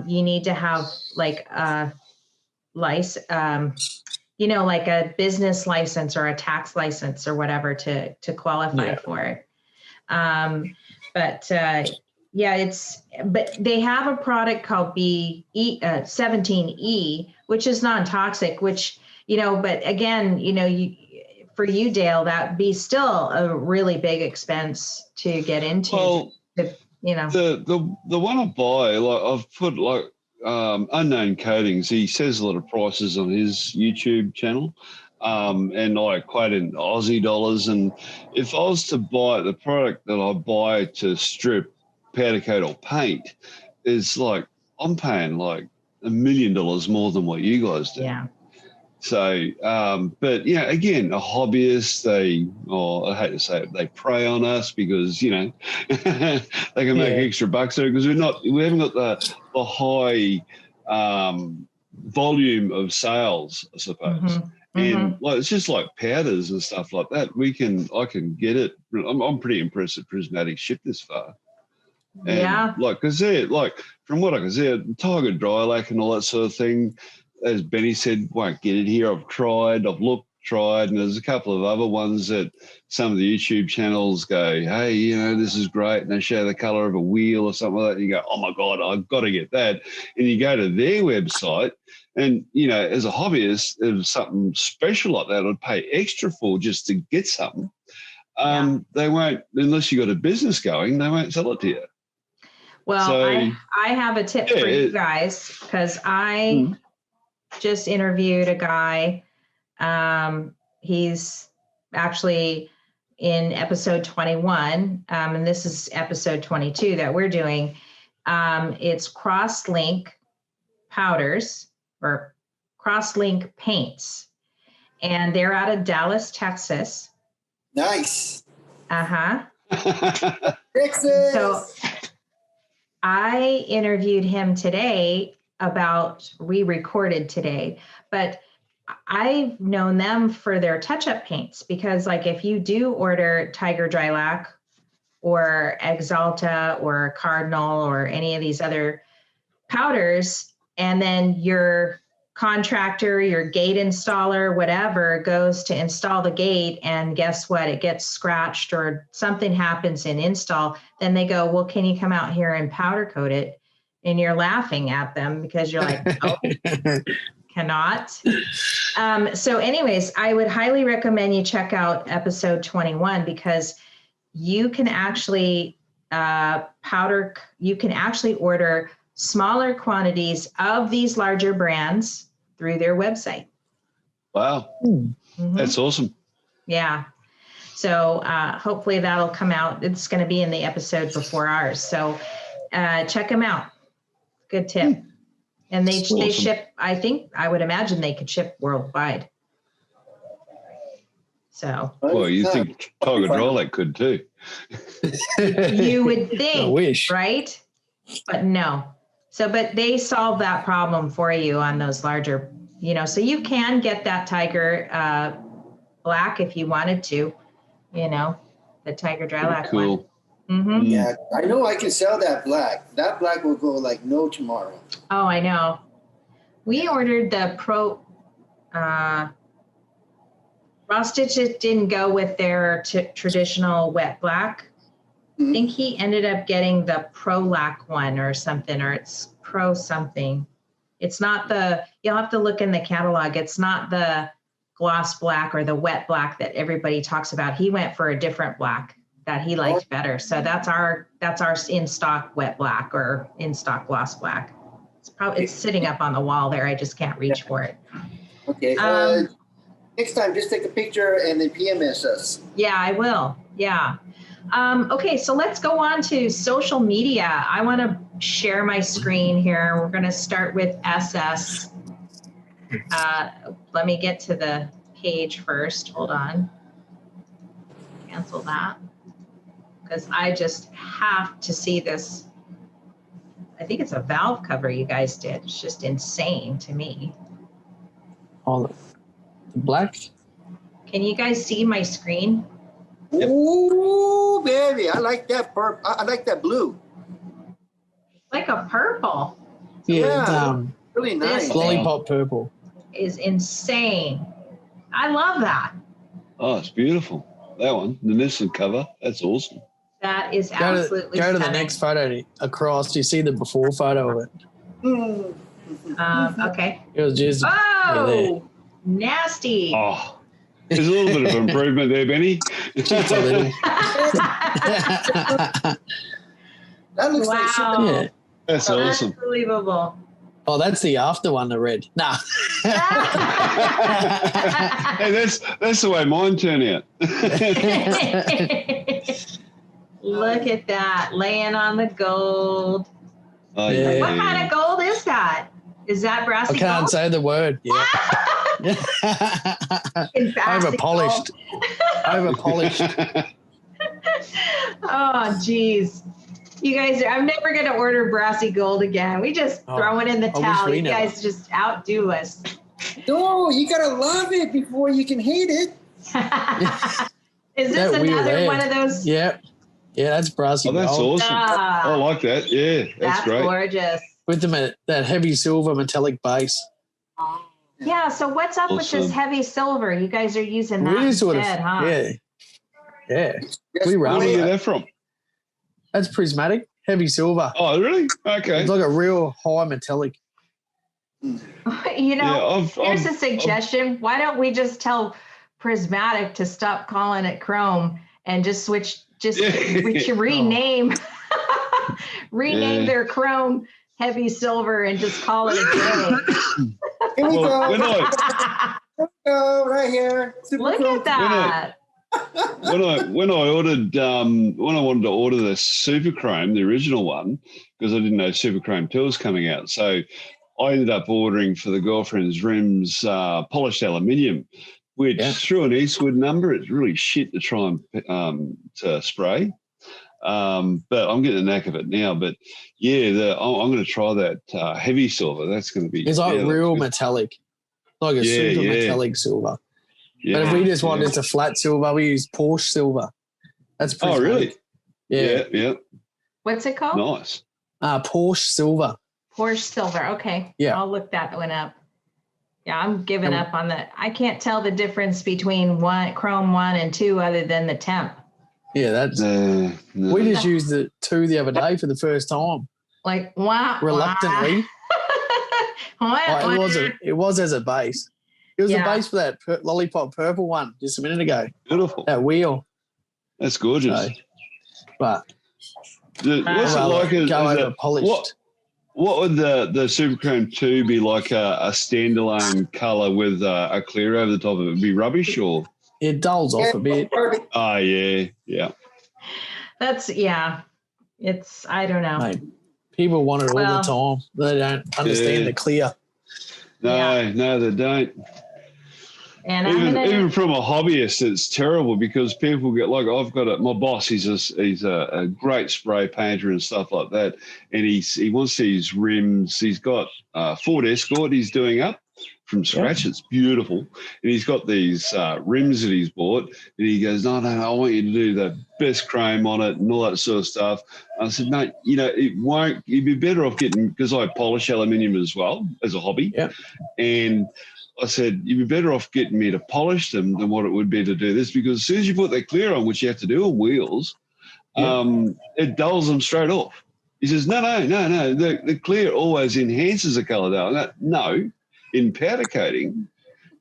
you need to have like like a business license or a tax license or whatever to qualify for it. But they have a product called 17E, which is non-toxic, which, but again, for you, Dale, that'd be still a really big expense to get into. Well, the one I buy, like I've put like unknown coatings. He says a lot of prices on his YouTube channel, and I quote in Aussie dollars. And if I was to buy the product that I buy to strip, powder coat, or paint, is like I'm paying like $1 million more than what you guys do. Yeah. So, but again, a hobbyist, I hate to say it, they prey on us because, they can make extra bucks there because we haven't got the high volume of sales, I suppose. Mm-hmm. And like, it's just like powders and stuff like that. I can get it. I'm pretty impressed that Prismatic shipped this far. And because they're like, from what I can see, Tiger Dry Lac and all that sort of thing, as Benny said, won't get it here. I've tried, and there's a couple of other ones that some of the YouTube channels go, hey, this is great, and they show the colour of a wheel or something like that, and you go, oh my God, I've got to get that. And you go to their website, and, as a hobbyist, if something special like that, I'd pay extra for just to get something. They won't, unless you got a business going, they won't sell it to you. Well, so, I have a tip for you guys, because I just interviewed a guy. He's actually in episode 21, and this is episode 22 that we're doing. It's Crosslink Powders or Crosslink Paints, and they're out of Dallas, Texas. Nice. Texas. So I interviewed him today we recorded today, but I've known them for their touch-up paints because, like, if you do order Tiger Dry Lac or Anzaldua or Cardinal or any of these other powders, and then your contractor, your gate installer, whatever, goes to install the gate, and guess what? It gets scratched or something happens in install, then they go, well, can you come out here and powder coat it? And you're laughing at them because you're like, oh, cannot. So anyways, I would highly recommend you check out episode 21 because you can actually order smaller quantities of these larger brands through their website. Wow. That's awesome. Yeah. So hopefully that'll come out. It's going to be in the episode before ours. So check them out. Good tip. And they ship, I would imagine they could ship worldwide. So. Well, you think Tiger Dry Lac could too. You would think, I wish. Right? But no. So, but they solve that problem for you on those larger, so you can get that Tiger Black if you wanted to, the Tiger Dry Lac one. Mm-hmm. Yeah, I know I can sell that black. That black will go like no tomorrow. Oh, I know. We ordered the Pro. Ross just didn't go with their traditional wet black. I think he ended up getting the Pro Lac one or something, or it's Pro something. It's not you'll have to look in the catalog. It's not the gloss black or the wet black that everybody talks about. He went for a different black that he liked better. So that's our in-stock wet black or in-stock gloss black. It's sitting up on the wall there. I just can't reach for it. Okay. Next time, just take a picture and then PMS us. Yeah, I will. Yeah. Okay, so let's go on to social media. I want to share my screen here. We're going to start with SS. Let me get to the page first. Hold on. Cancel that. Because I just have to see this. I think it's a valve cover you guys did. It's just insane to me. Oh, the black? Can you guys see my screen? Yep. Ooh, baby. I like that purple. I like that blue. Like a purple. Yeah, really nice. Lollipop purple. is insane. I love that. Oh, it's beautiful. That one, the Nissan cover, that's awesome. That is absolutely Go to the stunning. next photo across. You see the before photo of it. Okay. It was just Oh, nasty. Oh, there's a little bit of improvement there, Benny. just a little. That looks like Wow. Yeah. That's awesome. Unbelievable. Oh, that's the after one, the red. Nah. Hey, that's the way mine turn out. Look at that, laying on the gold. Oh, Yeah. What kind of gold is that? Is that brassy I can't gold? say the word. Yeah. In brassy Over polished. gold. Over polished. Oh, geez. You guys, I'm never going to order brassy gold again. We just throw it in the I wish towel. we You never. guys just outdo us. no, you gotta love it before you can hate it. Is this That wheel another there. one of those? Yeah. Yeah, that's brassy Oh, that's gold. awesome. Ah, I like that. Yeah, that's great. gorgeous. With that heavy silver metallic base. Yeah, so what's up with this Awesome. heavy silver? You guys are using that We just sort of, instead, huh? yeah. Yeah. Yes, We Where run do you get it. that from? That's prismatic, heavy silver. Oh, really? Okay. It's like a real high metallic. You know, Yeah, here's a suggestion. Why don't we just tell Prismatic to stop calling it chrome and just switch, rename Yeah. their chrome heavy silver and just call it a Here we Well, go. when I Right here. Super Look cool. at that. when I ordered when I wanted to order the Super Chrome, the original one, because I didn't know Super Chrome 2 was coming out, so I ended up ordering for the girlfriend's rims polished aluminium, which through an Eastwood number, it's really shit to try and to spray. But I'm getting the knack of it now. But yeah, I'm going to try that heavy silver. That's going to be. It's like yeah, real that's metallic, like a Yeah, super yeah. metallic silver. good. But if we just want yeah. just a flat silver, we use Porsche silver. That's Oh, really? Yeah. Yeah. What's it called? Nice. Porsche silver. Porsche silver. Okay. Yeah. I'll look that one up. Yeah, I'm giving Yeah. up on that. I can't tell the difference between Chrome 1 and 2 other than the temp. Yeah, that's. No. We just used the 2 the other day for the first time, Like, wow. reluctantly. Wow. It was as a base. It was Yeah. the base for that lollipop purple one just a minute ago. Beautiful. That wheel. That's gorgeous. So, but What's it like? go over polished. What would the Super Chrome 2 be like a standalone colour with a clear over the top of it? Would it be rubbish or? It dulls off a bit. Oh, yeah. It's, I don't know. Mate, people want it all Well- the time. They don't understand Yeah. the clear. No, they don't. And I'm gonna, Even from a hobbyist, it's terrible because people get like I've got my boss. He's a great spray painter and stuff like that, and he wants these rims. He's got Ford Escort. He's doing up from scratch. It's beautiful, and he's got these rims that he's bought. And he goes, no, I want you to do the best chrome on it and all that sort of stuff. I said, no, it won't. You'd be better off getting, because I polish aluminium as well as a hobby, and I said, you'd be better off getting me to polish them than what it would be to do this, because as soon as you put that clear on, which you have to do on wheels, it dulls them straight off. He says, no. The clear always enhances the colour, though. No, in powder coating,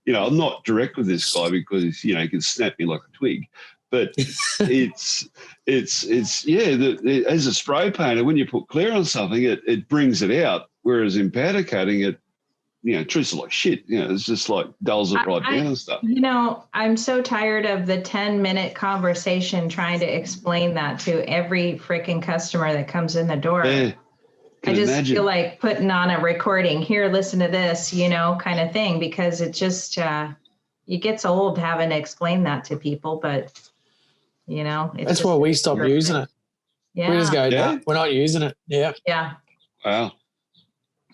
I'm not direct with this guy because he can snap me like a twig. But as a spray painter, when you put clear on something, it brings it out. Whereas in powder coating, it treats it like shit. It's just like dulls it right down and stuff. I'm so tired of the 10-minute conversation trying to explain that to every freaking customer that comes in the door. Yeah, I just imagine. feel like putting on a recording, here, listen to this, kind of thing, because it just, it gets old having to explain that to people, but, it's That's why we stopped using it. Yeah. We just go, Yeah. no, we're not using it. Yeah. Yeah. Wow.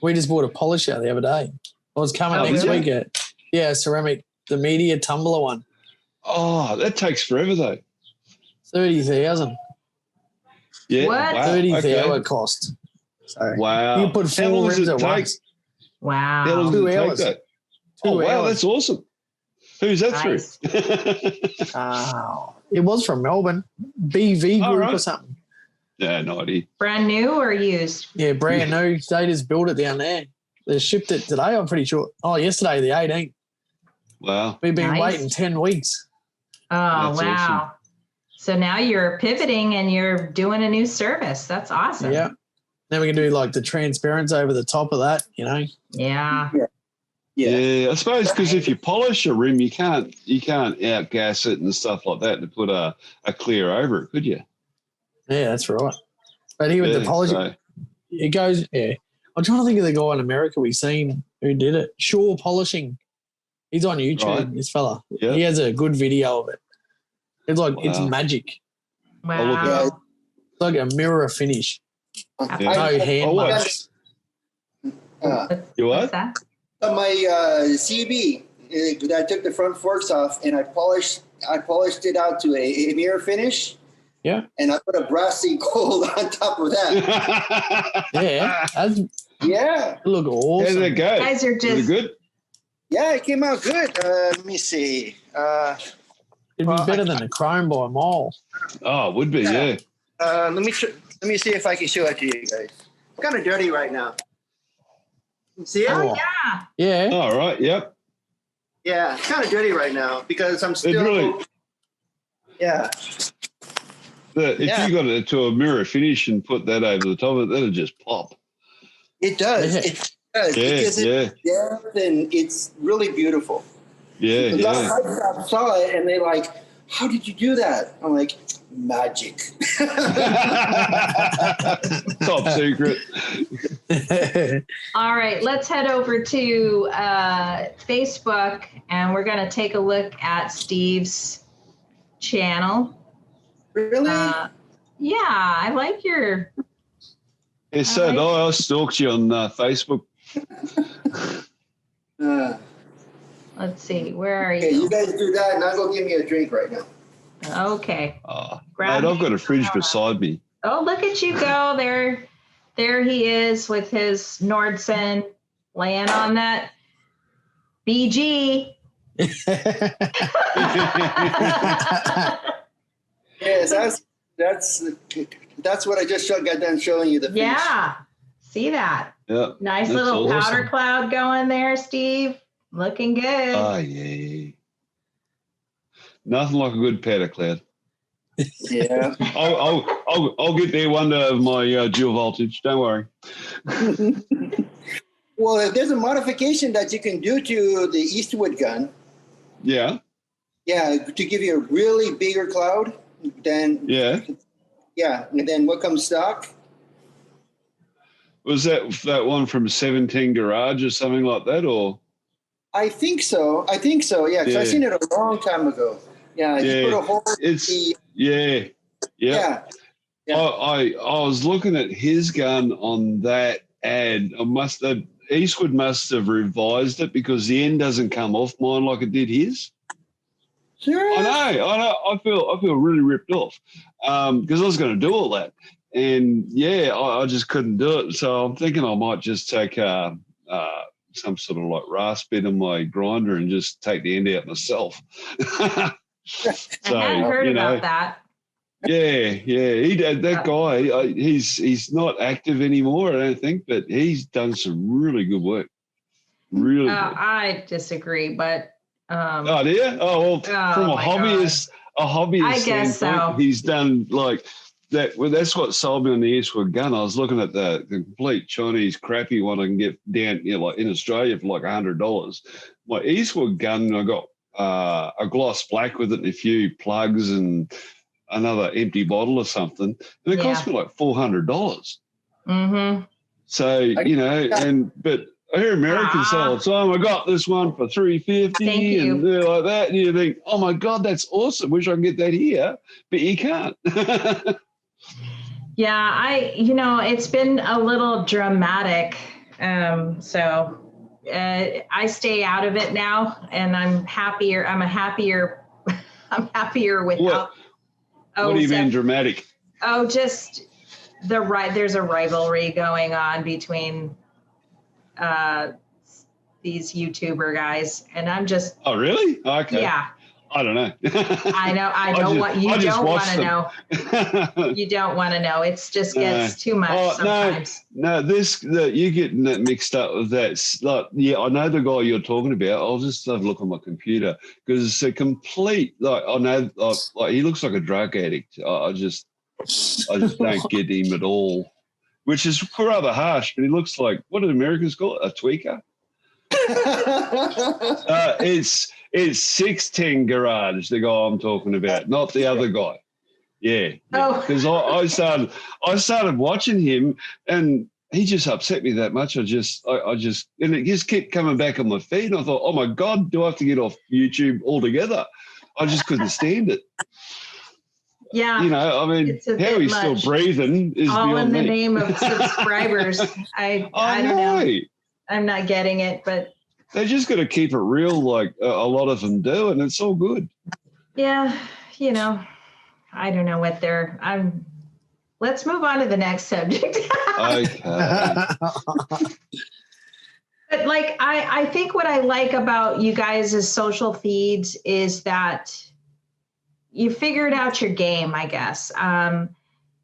We just bought a polisher the other day. Well, it's coming Oh, next really? week. Ceramic, the media tumbler one. Oh, that takes forever though. 30,000. Yeah. What? Wow. 30,000 Okay. it cost. So Wow. you put How long 4 does rims it at take? once. How long Wow. does 2 it take hours. that? Oh, wow, hours. that's awesome. Who's that Nice. through? It was from Melbourne, BV Oh, Group right. or something. Yeah, no idea. Brand new or used? Yeah, brand new. They just built it down there. They shipped it today, I'm pretty sure. Oh, yesterday, the 18th. Wow. We've been Nice. waiting 10 weeks. Oh, That's wow. awesome. So now you're pivoting and you're doing a new service. That's awesome. Yeah. Then we can do like the transparents over the top of that, you know. Yeah. Yeah, I suppose because if you polish a rim, you can't outgas it and stuff like that to put a clear over it, could you? Yeah, that's right. But he with the polishing, so- it goes, yeah. I'm trying to think of the guy in America we seen who did it. Shaw Polishing. He's on YouTube, Right. this fella. Yeah. He has a good video of it. It's like, it's Wow. magic. I'll look it Wow. up. It's like a mirror finish. Yeah. No hand I'll watch. marks. You What's what? that? On my CB, I took the front forks off and I polished it out to a mirror finish. Yeah. And I put a brassy gold on top of that. Yeah, that's Yeah. look How awesome. did it go? You guys are Was it just good? Yeah, it came out good. Let me see. It'd be better than a chrome by a mile. Oh, it would be, yeah. Let me see if I can show it to you guys. It's kind of dirty right now. See it? Oh. yeah. Yeah. All right, yep. Yeah, it's kind of dirty right now because I'm still. really- Yeah. If Yeah. you got it to a mirror finish and put that over the top of it, that'll just pop. It does. Yeah. It does Yeah, because it's depth and it's really beautiful. Yeah, A lot of yeah. high staff saw it and they like, "How did you do that?" I'm like, "Magic." Top secret. All right, let's head over to Facebook and we're going to take a look at Steve's channel. Really? Yeah, I like your. Yeah, so did I stalked you on Facebook. Let's see, where are Okay, you? you guys do that, and I'll go get me a drink right now. Okay. Oh, Grab mate, I've got me a fridge some. beside me. Oh, look at you go. There he is with his Nordson laying on that BG. Yes, that's what I just got done showing you the finish. Yeah. See that? Yeah. Nice That's little awesome. powder cloud going there, Steve. Looking good. Oh, yeah. Nothing like a good powder cloud. Yeah. I'll get there one day of my dual voltage. Don't worry. Well, if there's a modification that you can do to the Eastwood gun, Yeah. yeah, to give you a really bigger cloud, then Yeah. and then what comes stock? Was that one from 17 Garage or something like that, or? I think so. Yeah, because I Yeah. seen it a long time ago. Yeah, Yeah. you put a hole. It's in yeah. Yeah. Yeah. I was looking at his gun on that ad. Eastwood must have revised it because the end doesn't come off mine like it did his. Sure. I know. I feel really ripped off because I was going to do all that, and yeah, I just couldn't do it. So I'm thinking I might just take some sort of like rasp bit in my grinder and just take the end out myself. So, I hadn't heard you know, about that. Yeah. He did that guy. He's not active anymore, I don't think, but he's done some really good work. Really good. I disagree, but Oh, do you? Oh, well, from a my hobbyist I guess standpoint, so. he's done like that. Well, that's what sold me on the Eastwood gun. I was looking at the complete Chinese crappy one I can get down, like in Australia for like $100. My Eastwood gun, I got a gloss black with it and a few plugs and another empty bottle or something, and it cost me like $400. Mm-hmm. So but I hear Americans say all the time, I got this one for $350 Thank you. and they're like that, and you think, oh my God, that's awesome. Wish I could get that here, but you can't. Yeah, it's been a little dramatic. So I stay out of it now, and I'm happier. I'm happier without. What do you mean dramatic? Oh, just there's a rivalry going on between these YouTuber guys, and I'm just. Oh, really? Okay. Yeah. I don't know. I know what you don't want to know. You don't want to know. It's just gets too much sometimes. No, you're getting that mixed up with that. Like, yeah, I know the guy you're talking about. I'll just have a look on my computer because it's a complete. Like I know, like he looks like a drug addict. I just don't get him at all, which is rather harsh. But he looks like, what do Americans call it? A tweaker. It's 610 Garage, the guy I'm talking about, not the other guy. Yeah. Because I started watching him, and he just upset me that much. And it just kept coming back on my feed. And I thought, oh my God, do I have to get off YouTube altogether? I just couldn't stand it. Yeah. You know, I mean, how he's still breathing is all beyond in the me. name of subscribers. I don't know. I'm not getting it, but they just got to keep it real, like a lot of them do, and it's all good. Yeah, you know, I don't know what let's move on to the next subject. Okay. But like, I think what I like about you guys' social feeds is that you figured out your game, I guess.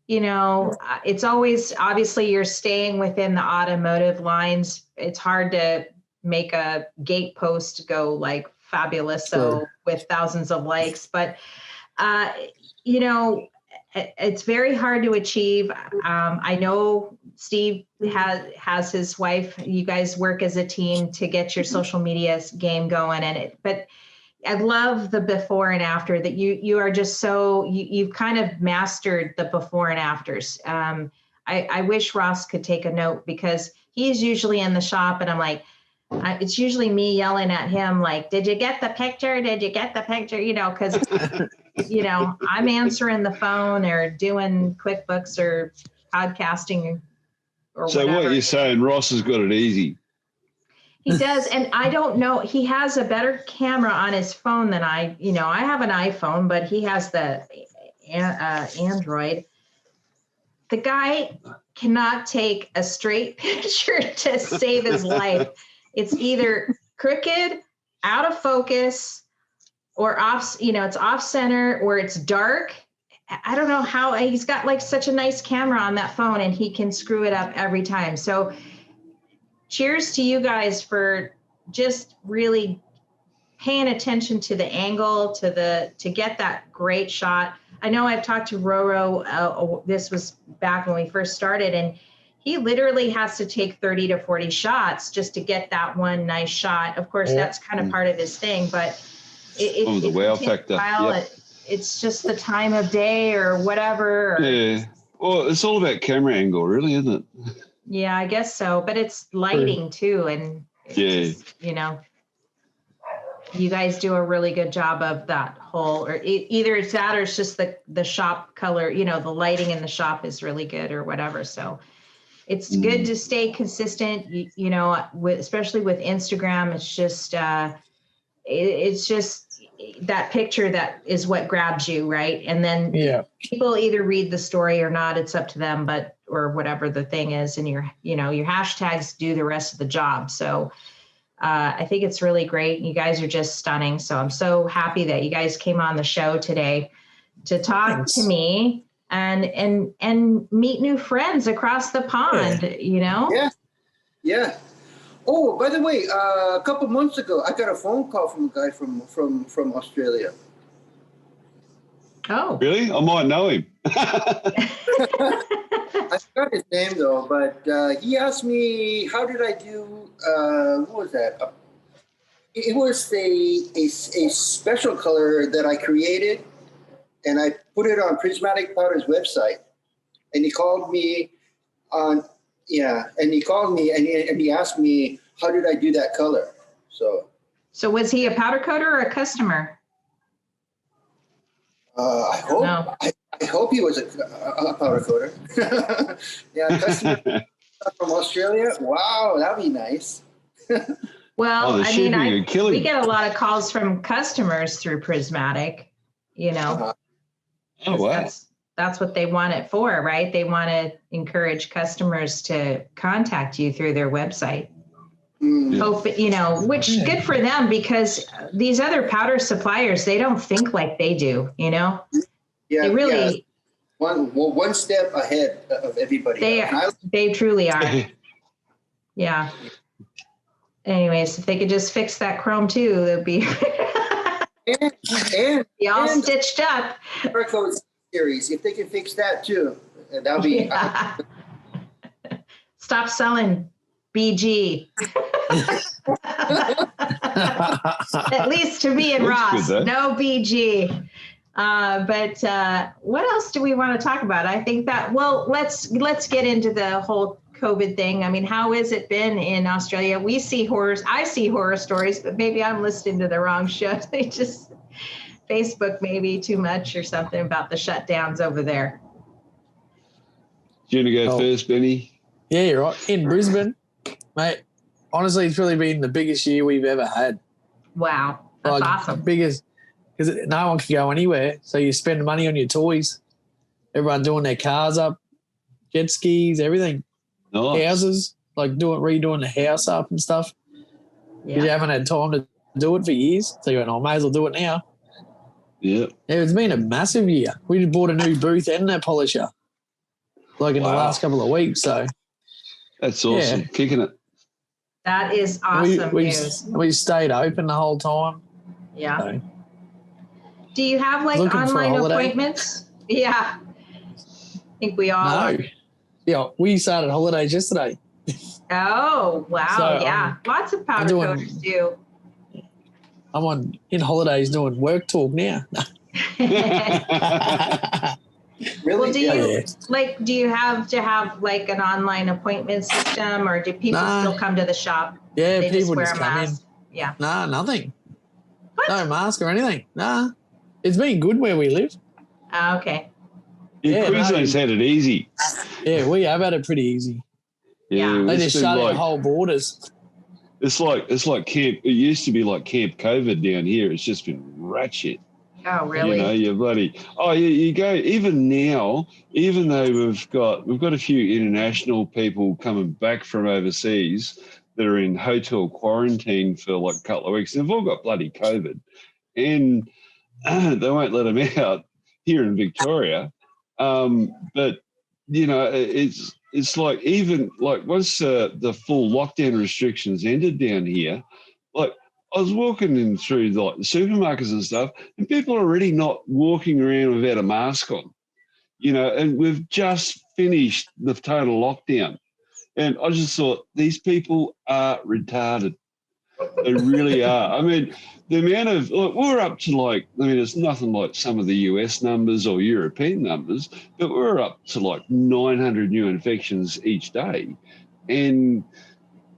You know, it's always, obviously you're staying within the automotive lines. It's hard to make a gate post go like fabulous, so with thousands of likes, but you know, it's very hard to achieve. I know Steve has his wife. You guys work as a team to get your social media game going, but I love the before and after that you are just so you've kind of mastered the before and afters. I wish Ross could take a note because he's usually in the shop and I'm like, it's usually me yelling at him like, did you get the picture? Did you get the picture? You know, because, you know, I'm answering the phone or doing QuickBooks or podcasting or so whatever. What you're saying, Ross has got it easy. He does. And I don't know, he has a better camera on his phone than I have an iPhone, but he has the Android. The guy cannot take a straight picture to save his life. It's either crooked, out of focus, or off, you know, it's off center, or it's dark. I don't know how he's got like such a nice camera on that phone and he can screw it up every time. So cheers to you guys for just really paying attention to the angle, to get that great shot. I know I've talked to Roro, this was back when we first started, and he literally has to take 30 to 40 shots just to get that one nice shot. Of course, that's kind of part of his thing, but the wow factor. It's just the time of day or whatever. Yeah. Well, it's all about camera angle, really, isn't it? Yeah, I guess so. But it's lighting too. And just, you know, you guys do a really good job of that whole, or either it's that or it's just the shop color, you know, the lighting in the shop is really good or whatever. So it's good to stay consistent, you know, especially with Instagram. It's just that picture that is what grabs you, right? And then people either read the story or not. It's up to them, or whatever the thing is, and your hashtags do the rest of the job. So I think it's really great. You guys are just stunning. So I'm so happy that you guys came on the show today to talk to me and meet new friends across the pond, you know? Yeah. Oh, by the way, a couple months ago, I got a phone call from a guy from Australia. Oh. Really? I might know him. I forgot his name, though, but he asked me, how did I do, what was that? It was a special color that I created, and I put it on Prismatic Powder's website. And he called me and he asked me, how did I do that color? So was he a powder coater or a customer? I hope he was a powder coater. Yeah, customer from Australia. Wow, that'd be nice. Well, I mean, we get a lot of calls from customers through Prismatic, you know. Oh, wow. That's what they want it for, right? They want to encourage customers to contact you through their website. Hope, which good for them, because these other powder suppliers, they don't think like they do, Yeah, they really one step ahead of everybody. They truly are. Yeah. Anyways, if they could just fix that chrome too, it'd be and be all stitched up. RossKote series, if they can fix that too, that'll be. Yeah. Stop selling BG. At least to me and Ross, no BG. But what else do we want to talk about? I think that, let's get into the whole COVID thing. I mean, how has it been in Australia? I see horror stories, but maybe I'm listening to the wrong show. They just Facebook maybe too much or something about the shutdowns over there. Do you want to go first, Benny? Yeah, you're right. In Brisbane, mate, honestly, it's really been the biggest year we've ever had. Wow. That's awesome. Biggest, because no one can go anywhere. So you spend money on your toys. Everyone doing their cars up, jet skis, everything. Nice. Houses, like redoing the house up and stuff. Because you haven't had time to do it for years. So you went, I may as well do it now. Yeah. It's been a massive year. We just bought a new booth and a polisher, like in the last couple of weeks. So that's awesome. Kicking it. That is awesome news. We stayed open the whole time. Yeah. So, do you have like online appointments? Yeah. I think we all are. Yeah, we started holidays yesterday. Oh, wow. So, yeah. Lots of powder coaters do. I'm in holidays doing work talk now. Really? Well, do you have to have like an online appointment system, or do people still come to the shop? Yeah, they people just wear just a come mask? in. Yeah. Nah, nothing. What? No mask or anything. Nah. It's been good where we live. Okay. Yeah, Queensland's had it easy. Yeah, we have had it pretty easy. Yeah. They just shut our whole borders. It's like camp. It used to be like Camp COVID down here. It's just been ratchet. Oh, really? You bloody. Oh, you go. Even now, even though we've got a few international people coming back from overseas that are in hotel quarantine for like a couple of weeks. They've all got bloody COVID, and they won't let them out here in Victoria. But it's like, even like once the full lockdown restrictions ended down here, like I was walking in through like the supermarkets and stuff, and people are already not walking around without a mask on, and we've just finished the total lockdown. And I just thought, these people are retarded. They really are. I mean, the amount of, we're up to it's nothing like some of the US numbers or European numbers, but we're up to like 900 new infections each day. And,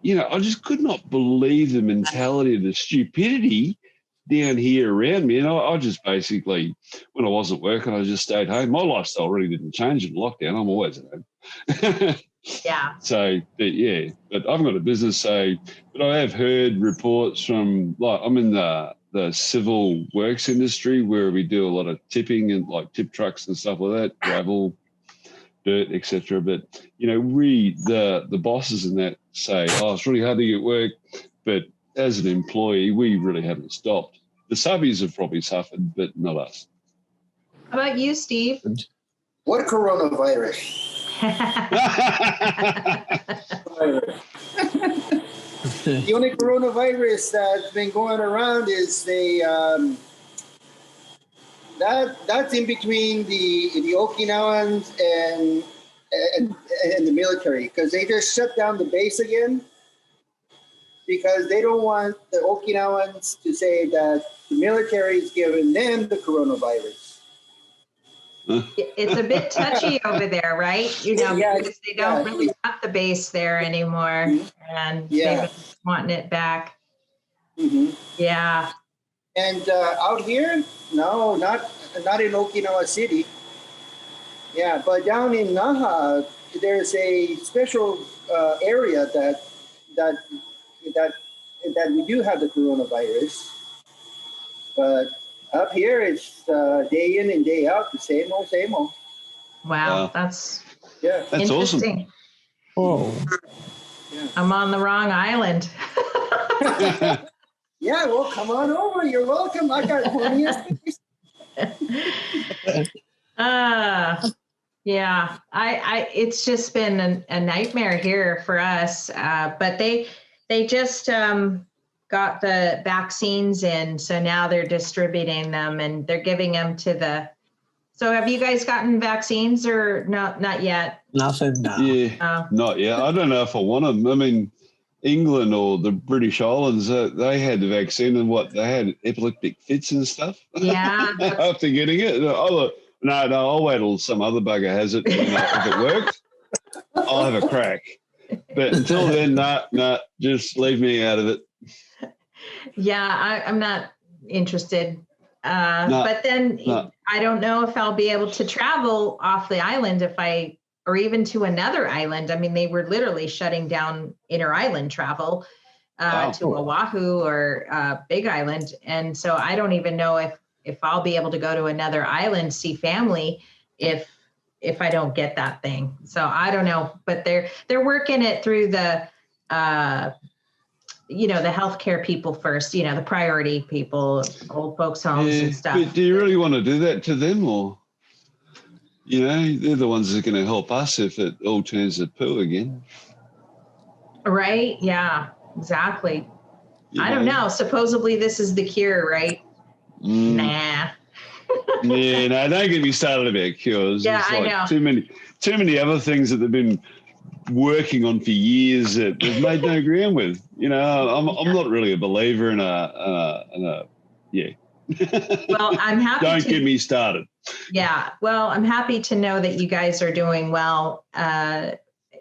I just could not believe the mentality of the stupidity down here around me. And I just basically, when I wasn't working, I just stayed home. My lifestyle really didn't change in lockdown. I'm always at home. Yeah. So, but I've got a business, but I have heard reports from, I'm in the civil works industry where we do a lot of tipping and like tip trucks and stuff like that, gravel, dirt, etc. But, the bosses in that say, it's really hard to get work. But as an employee, we really haven't stopped. The subbies have probably suffered, but not us. How about you, Steve? What coronavirus? The only coronavirus that's been going around is that's in between the Okinawans and the military, because they just shut down the base again because they don't want the Okinawans to say that the military is giving them the coronavirus. It's a bit touchy over there, right? Because they don't really want the base there anymore, and they've been wanting it back. Mm-hmm. Yeah. And out here, no, not in Okinawa City. Yeah, but down in Naha, there's a special area that we do have the coronavirus, but up here, it's day in and day out, the same old. Wow, that's awesome. Oh, yeah. I'm on the wrong island. Yeah, well, come on over. You're welcome. I got plenty of space. Yeah, it's just been a nightmare here for us. But they just got the vaccines in, so now they're distributing them and they're giving them to the. So have you guys gotten vaccines or not yet? Nothing. No. Yeah, not yet. I don't know if I want them. I mean, England or the British Islands, they had the vaccine and they had epileptic fits and stuff. Yeah. After getting it. No, I'll wait till some other bugger has it. If it works, I'll have a crack. But until then, just leave me out of it. Yeah, I'm not interested. But then I don't know if I'll be able to travel off the island or even to another island. I mean, they were literally shutting down inter-island travel to Oahu or Big Island. And so I don't even know if I'll be able to go to another island, see family, if I don't get that thing. So I don't know, but they're working it through the, the healthcare people first, the priority people, old folks homes and stuff. But do you really want to do that to them, or, they're the ones that are going to help us if it all turns to poo again. Right. Yeah, exactly. I don't know. Supposedly this is the cure, right? Nah. Yeah, no, don't get me started about cures. Yeah, it's I know. Too many other things that they've been working on for years that they've made no ground with. I'm not really a believer in a Well, I'm happy. Don't get me started. Yeah. Well, I'm happy to know that you guys are doing well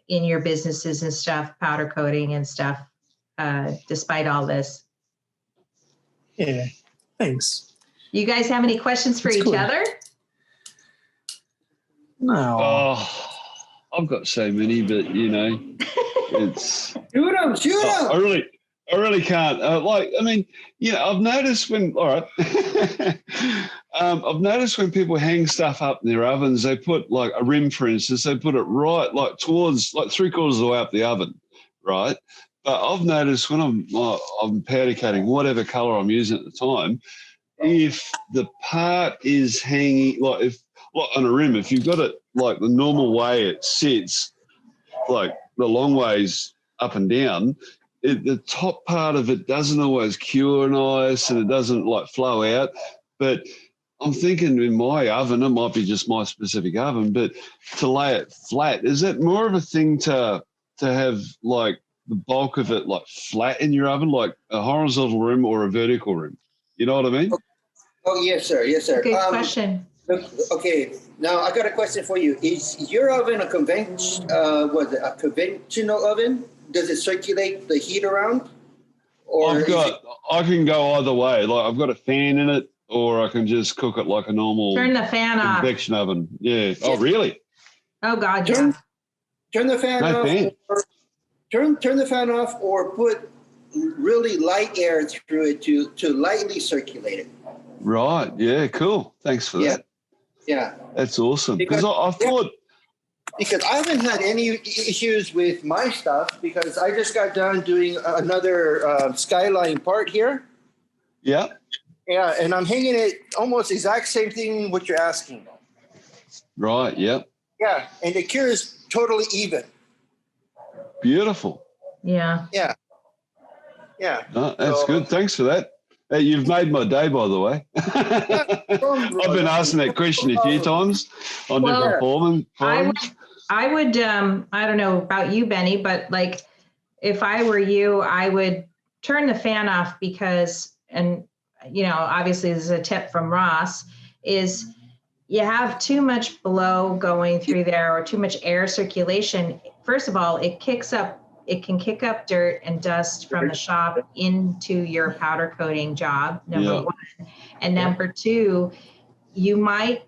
in your businesses and stuff, powder coating and stuff, despite all this. Yeah. Thanks. You guys have any questions for each other? No. Oh, I've got so many, but it's. Shoot 'em. I really can't. I've noticed when. All right. I've noticed when people hang stuff up in their ovens, they put like a rim, for instance, they put it right like towards like 3/4 of the way up the oven, right? But I've noticed when I'm powder coating whatever color I'm using at the time, if the part is hanging like on a rim, if you've got it like the normal way it sits, like the long ways up and down, the top part of it doesn't always cure nice and it doesn't like flow out. But I'm thinking in my oven, it might be just my specific oven, but to lay it flat, is that more of a thing to have like the bulk of it like flat in your oven, like a horizontal rim or a vertical rim? You know what I mean? Oh, yes, sir. Yes, sir. Good question. Okay, now I got a question for you. Is your oven a conventional oven? Does it circulate the heat around? Or I can go either way. Like I've got a fan in it, or I can just cook it like a normal. Turn the fan off. Convection oven. Yeah. Oh, really? Oh God. Turn the fan off. Fan. Turn the fan off, or put really light air through it to lightly circulate it. Right. Yeah. Cool. Thanks for that. Yeah. That's awesome. Because I thought. Because I haven't had any issues with my stuff because I just got done doing another skyline part here. Yeah. Yeah, and I'm hanging it almost exact same thing what you're asking. Right. Yeah. Yeah, and the cure is totally even. Beautiful. Yeah. Yeah. Yeah. Oh, that's good. Thanks for that. Hey, you've made my day, by the way. I've been asking that question a few times on different forums. I would, I don't know about you, Benny, but like if I were you, I would turn the fan off because, and obviously this is a tip from Ross, is you have too much blow going through there or too much air circulation. First of all, it can kick up dirt and dust from the shop into your powder coating job, number one. And number two, you might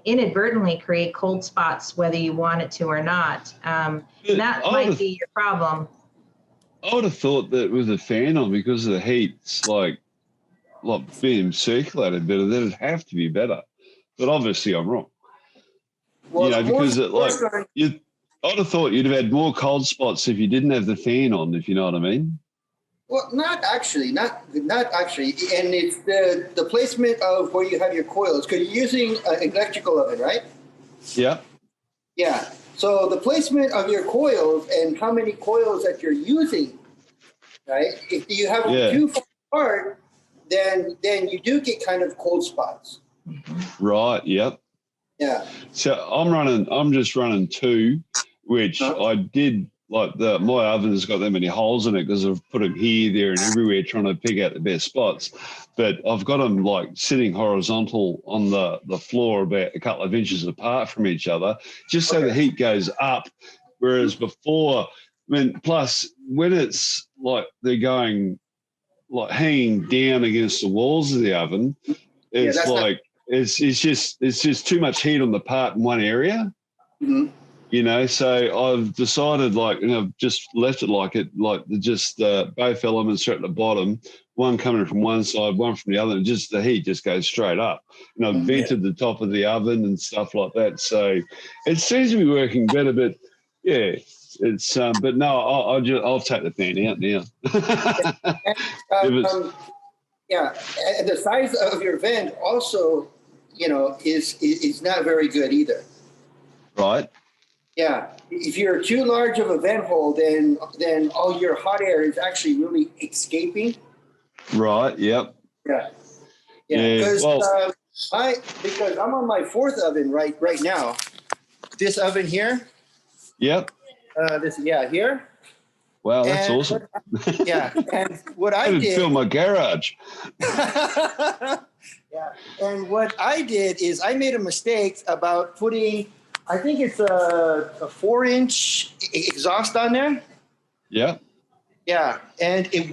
inadvertently create cold spots, whether you want it to or not. That might be your problem. I would have thought that with the fan on, because of the heat, it's like being circulated better, then it'd have to be better. But obviously I'm wrong. Well, because I'd have thought you'd have had more cold spots if you didn't have the fan on, if you know what I mean. Well, not actually, not actually, and it's the placement of where you have your coils, because you're using an electrical oven, right? Yeah. Yeah. So the placement of your coils and how many coils that you're using, right? If you have them too far apart, then you do get kind of cold spots. Right. Yep. Yeah. So I'm just running 2, which I did. Like my oven's got that many holes in it because I've put them here, there, and everywhere trying to pick out the best spots. But I've got them like sitting horizontal on the floor about a couple of inches apart from each other, just so the heat goes up. Whereas before, plus when it's like they're going like hanging down against the walls of the oven, it's it's just too much heat on the part in one area. Mm-hmm. You know, so I've decided, just left it like both elements are at the bottom, one coming from one side, one from the other, and just the heat just goes straight up. And I've vented the top of the oven and stuff like that. So it seems to be working better, but yeah, it's but no, I'll take the fan out now. And the size of your vent also, is not very good either. Right. Yeah, if you're too large of a vent hole, then all your hot air is actually really escaping. Right. Yep. Yeah. Because I'm on my 4th oven right now. This oven here. Yep. Here. Wow, that's awesome. And what I did fill my garage. And what I did is I made a mistake about putting. I think it's a 4-inch exhaust on there. Yeah. Yeah, and it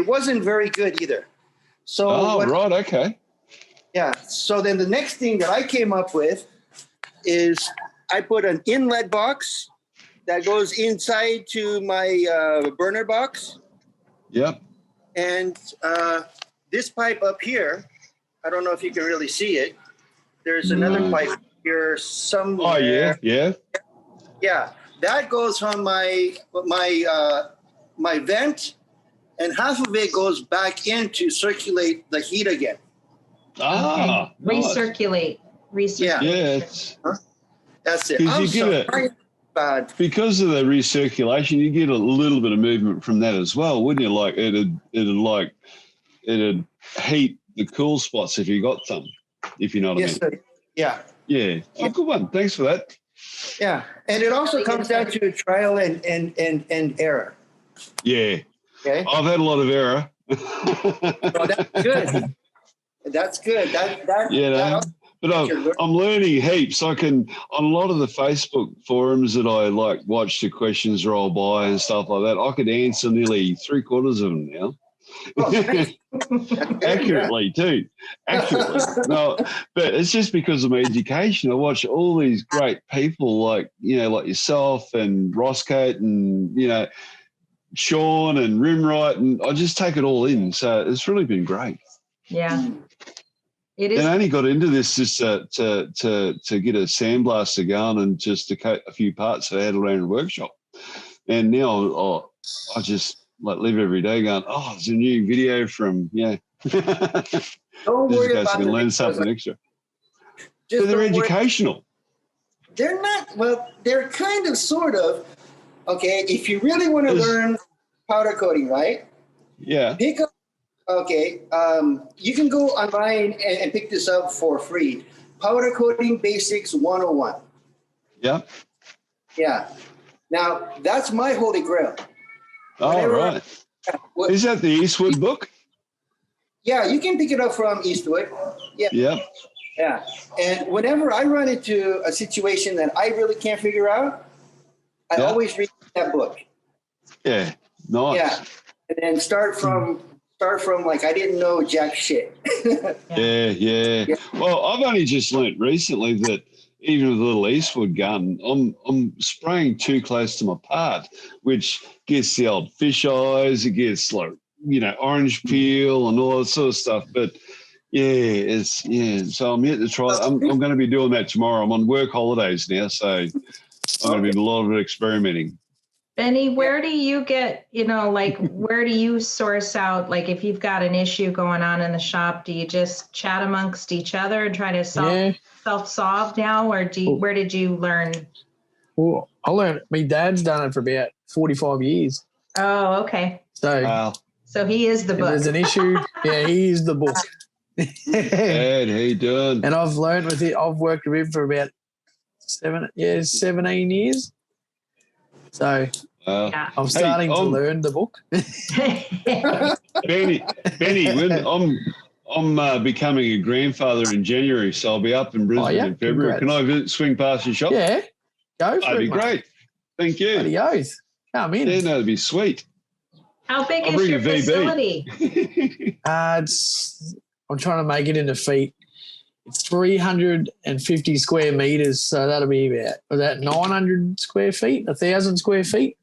wasn't very good either. So. Okay. Yeah. So then the next thing that I came up with is I put an inlet box that goes inside to my burner box. Yep. And this pipe up here, I don't know if you can really see it. There's another pipe here somewhere. Oh yeah. Yeah, that goes from my vent, and half of it goes back in to circulate the heat again. Okay. Recirculate. Yeah. That's it. Because of the recirculation, you get a little bit of movement from that as well, wouldn't you? Like it'd heat the cool spots if you got some, if you know what I mean. Sir. Yeah. Yeah. Oh, good one. Thanks for that. Yeah, and it also comes down to trial and error. Yeah. Okay. I've had a lot of error. Well, that's good. That's good. But I'm learning heaps. I can, on a lot of the Facebook forums that I watch the questions roll by and stuff like that, I could answer nearly 3/4 of them now. Oh, nice. Accurately too. Accurately. No, but it's just because of my education. I watch all these great people like yourself and RossKote and, Sean and Rimwright, and I just take it all in. So it's really been great. Yeah. It is. And I only got into this just to get a sandblaster going and just to cut a few parts that I had around the workshop. And now I just live every day going, there's a new video from, Don't worry about it. I can learn something extra. But they're educational. They're not, well, they're kind of, sort of. Okay, if you really want to learn powder coating, right? Yeah. Pick up. Okay, you can go online and pick this up for free. Powder Coating Basics 101. Yeah. Yeah. Now, that's my holy grail. Right. Is that the Eastwood book? Yeah, you can pick it up from Eastwood. Yeah. Yeah. Yeah. And whenever I run into a situation that I really can't figure out, I always read that book. Yeah. Nice. Yeah. And then start from I didn't know jack shit. Yeah. Well, I've only just learnt recently that even with a little Eastwood gun, I'm spraying too close to my part, which gets the old fish eyes, it gets orange peel and all that sort of stuff. But so I'm yet to try. I'm going to be doing that tomorrow. I'm on work holidays now, so I'm going to be a lot of experimenting. Benny, where do you get, where do you source out, like if you've got an issue going on in the shop, do you just chat amongst each other and try to self-solve now, or where did you learn? Well, I learned, my dad's done it for about 45 years. Oh, okay. So he is the book. If there's an issue, he is the book. Dad, how you doing? And I've learned with it, I've worked with him for about 17 years. So I'm starting to learn the book. Benny, when I'm becoming a grandfather in January, so I'll be up in Brisbane in February. Congrats. Can I swing past your shop? Yeah, go for it. That'd be great. Thank you. Bloody oath. Come in. Yeah, no, that'd be sweet. How big is your facility? I'm trying to make it into feet. It's 350 square meters, so that'll be about 900 square feet, 1,000 square feet.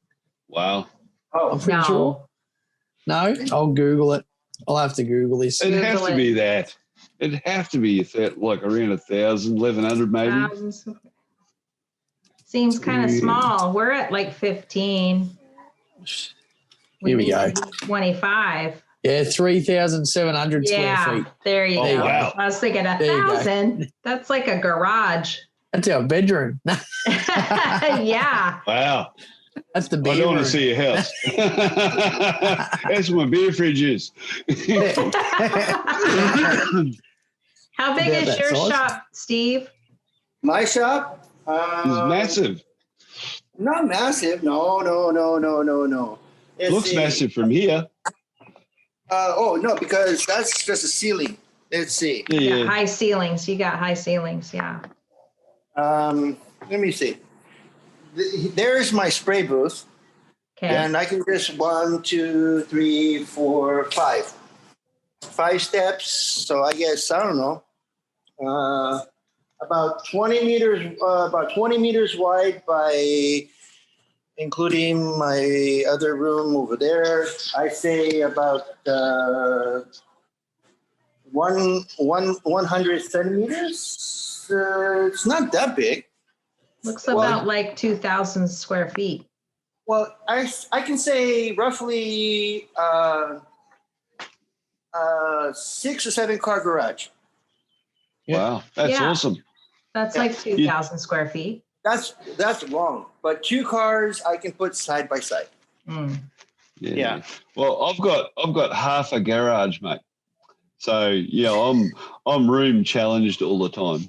Wow. I'm pretty sure. No, I'll Google it. I'll have to Google this. It'd have to be that. It'd have to be like around 1,000, 1,100 maybe. Seems kind of small. We're at like 15. Here we go. 25. Yeah, 3,700 square feet. There you go. Wow. I was thinking 1,000. That's like a garage. That's our bedroom. Yeah. Wow. That's the beer I don't room. want to see your house. That's where my beer fridge is. How big is your shop, Steve? My shop? It's massive. Not massive. No. Looks massive from here. No, because that's just a ceiling. Let's see. Yeah, high ceilings. You got high ceilings, yeah. Let me see. There's my spray booth. Okay. And I can just 1, 2, 3, 4, 5. 5 steps. So I guess, I don't know, about 20 meters wide by, including my other room over there. I say about 100 centimeters. It's not that big. Looks about like 2,000 square feet. Well, I can say roughly 6 or 7 car garage. Wow, that's awesome. That's like 2,000 square feet. That's wrong. But 2 cars I can put side by side. Mm. Yeah. Well, I've got half a garage, mate. So yeah, I'm room challenged all the time.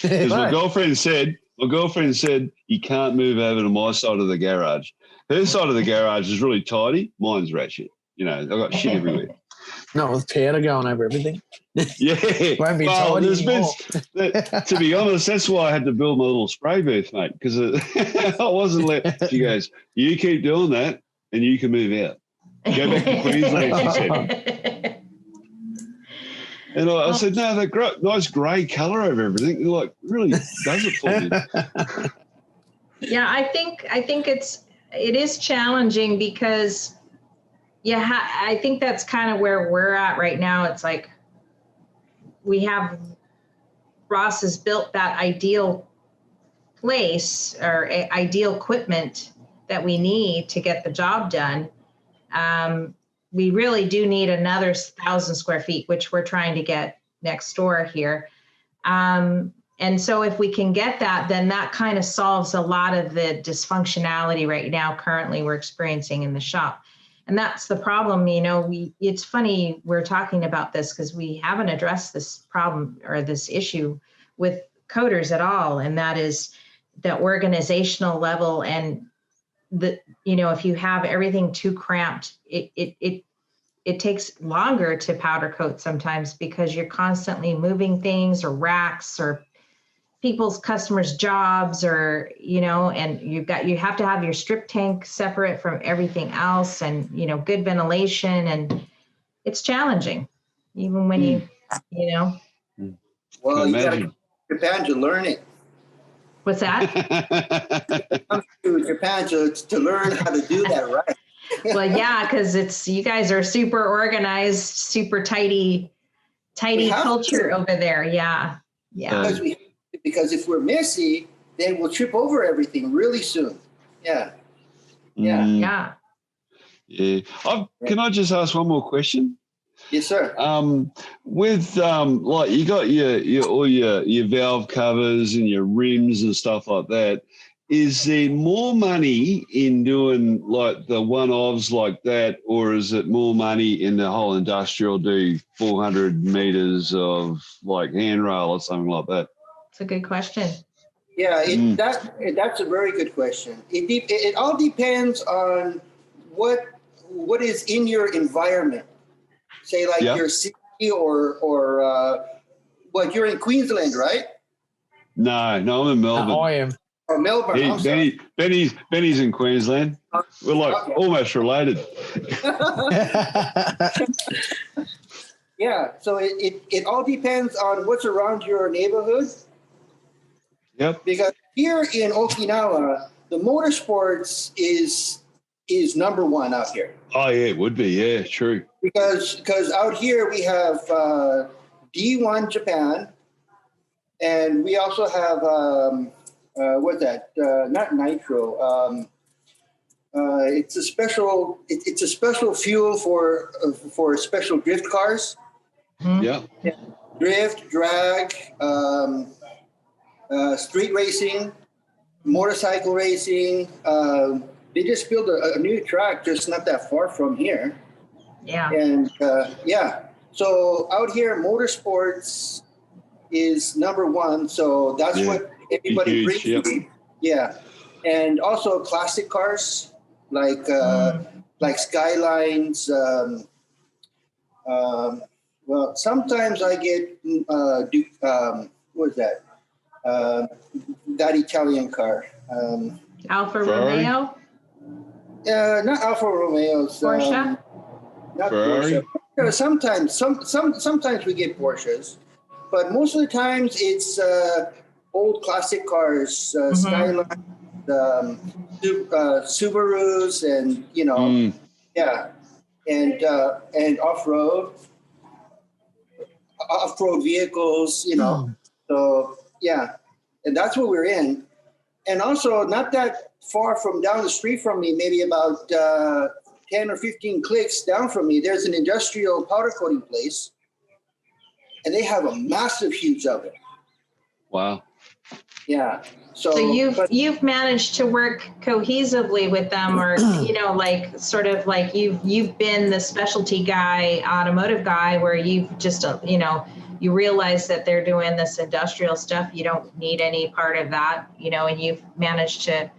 Because my girlfriend said you can't move over to my side of the garage. Her side of the garage is really tidy. Mine's ratchet. I've got shit everywhere. No, with powder going over everything. Yeah. Won't be tidy anymore. To be honest, that's why I had to build my little spray booth, mate, because I wasn't let. She goes, you keep doing that and you can move out. Go back to Queensland, she said. And I said, no, that nice grey colour over everything. They're like, really does it for you. Yeah, I think it is challenging because, I think that's kind of where we're at right now. It's like Ross has built that ideal place or ideal equipment that we need to get the job done. We really do need another 1,000 square feet, which we're trying to get next door here. And so if we can get that, then that kind of solves a lot of the dysfunctionality right now currently we're experiencing in the shop. And that's the problem, it's funny we're talking about this because we haven't addressed this problem or this issue with coders at all. And that is the organizational level and if you have everything too cramped, it takes longer to powder coat sometimes because you're constantly moving things or racks or people's customers' jobs or, and you have to have your strip tank separate from everything else and, good ventilation, and it's challenging even when you. Well, you got to go to Japan to learn it. What's that? Come to Japan to learn how to do that right. Well, yeah, because you guys are super organized, super tidy culture over there. Yeah. Because if we're messy, they will trip over everything really soon. Yeah. Yeah. Yeah. Yeah. Can I just ask one more question? Yes, sir. With like you got your valve covers and your rims and stuff like that. Is there more money in doing like the one-offs like that, or is it more money in the whole industrial do 400 meters of like handrail or something like that? It's a good question. Yeah, that's a very good question. It all depends on what is in your environment. Say like your city or what, you're in Queensland, right? No, I'm in Melbourne. I am. Or Melbourne. Benny's in Queensland. We're like almost related. Yeah, so it all depends on what's around your neighborhood. Yep. Because here in Okinawa, the motorsports is number one out here. Oh yeah, it would be. Yeah, true. Because out here we have D1 Japan, and we also have what's that? Not nitro. It's a special fuel for special drift cars. Yeah. Drift, drag, street racing, motorcycle racing. They just built a new track just not that far from here. Yeah. And so out here, motorsports is number one. So that's what everybody brings. Yep. Yeah. And also classic cars like Skylines. Well, sometimes I get what is that? That Italian car. Alfa Ferrari? Romeo? Not Alfa Romeos. Porsche? Not Ferrari? Porsche. Sometimes we get Porsches, but most of the times it's old classic cars, Skyline, Subarus, and and off-road vehicles, So and that's what we're in. And also, not that far from down the street from me, maybe about 10 or 15 clicks down from me, there's an industrial powder coating place, and they have a massive, huge oven. Wow. Yeah. So you've managed to work cohesively with them, or like sort of like you've been the specialty guy, automotive guy, where you've just you realize that they're doing this industrial stuff. You don't need any part of that, and you've managed to,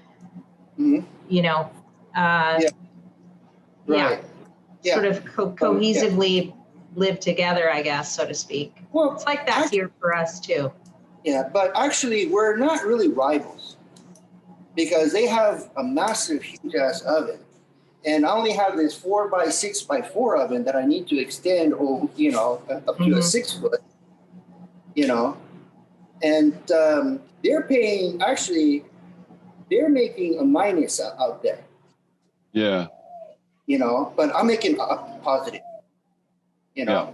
sort of cohesively live together, I guess, so to speak. Well, it's like that here for us too. Yeah, but actually we're not really rivals because they have a massive, huge ass oven. And I only have this 4x6x4 oven that I need to extend, up to a 6 foot, and they're making a minus out there. Yeah. But I'm making a positive, Yeah.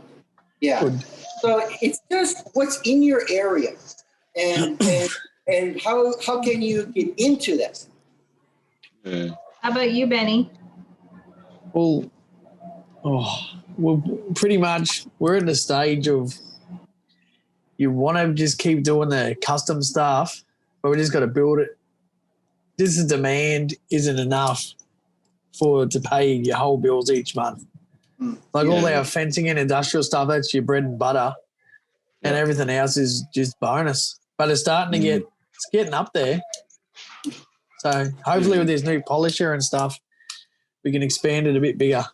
So it's just what's in your area, and how can you get into that? Yeah. How about you, Benny? Well, pretty much we're at the stage of you want to just keep doing the custom stuff, but we just got to build it. This demand isn't enough to pay your whole bills each month. Like all our fencing and industrial stuff, that's your bread and butter, and everything else is just bonus. But it's starting to it's getting up there. So hopefully with this new polisher and stuff, we can expand it a bit bigger.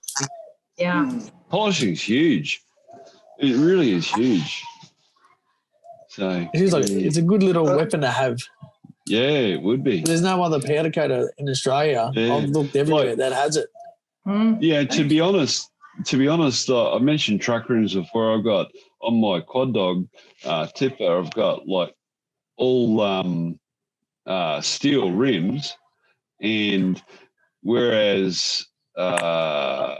Yeah. Polishing's huge. It really is huge. So it's a good little weapon to have. Yeah, it would be. There's no other powder coater in Australia. Yeah. I've looked everywhere that has it. Yeah, to be honest, I mentioned truck rims before. I've got on my quad dog tipper, I've got like all steel rims, and whereas and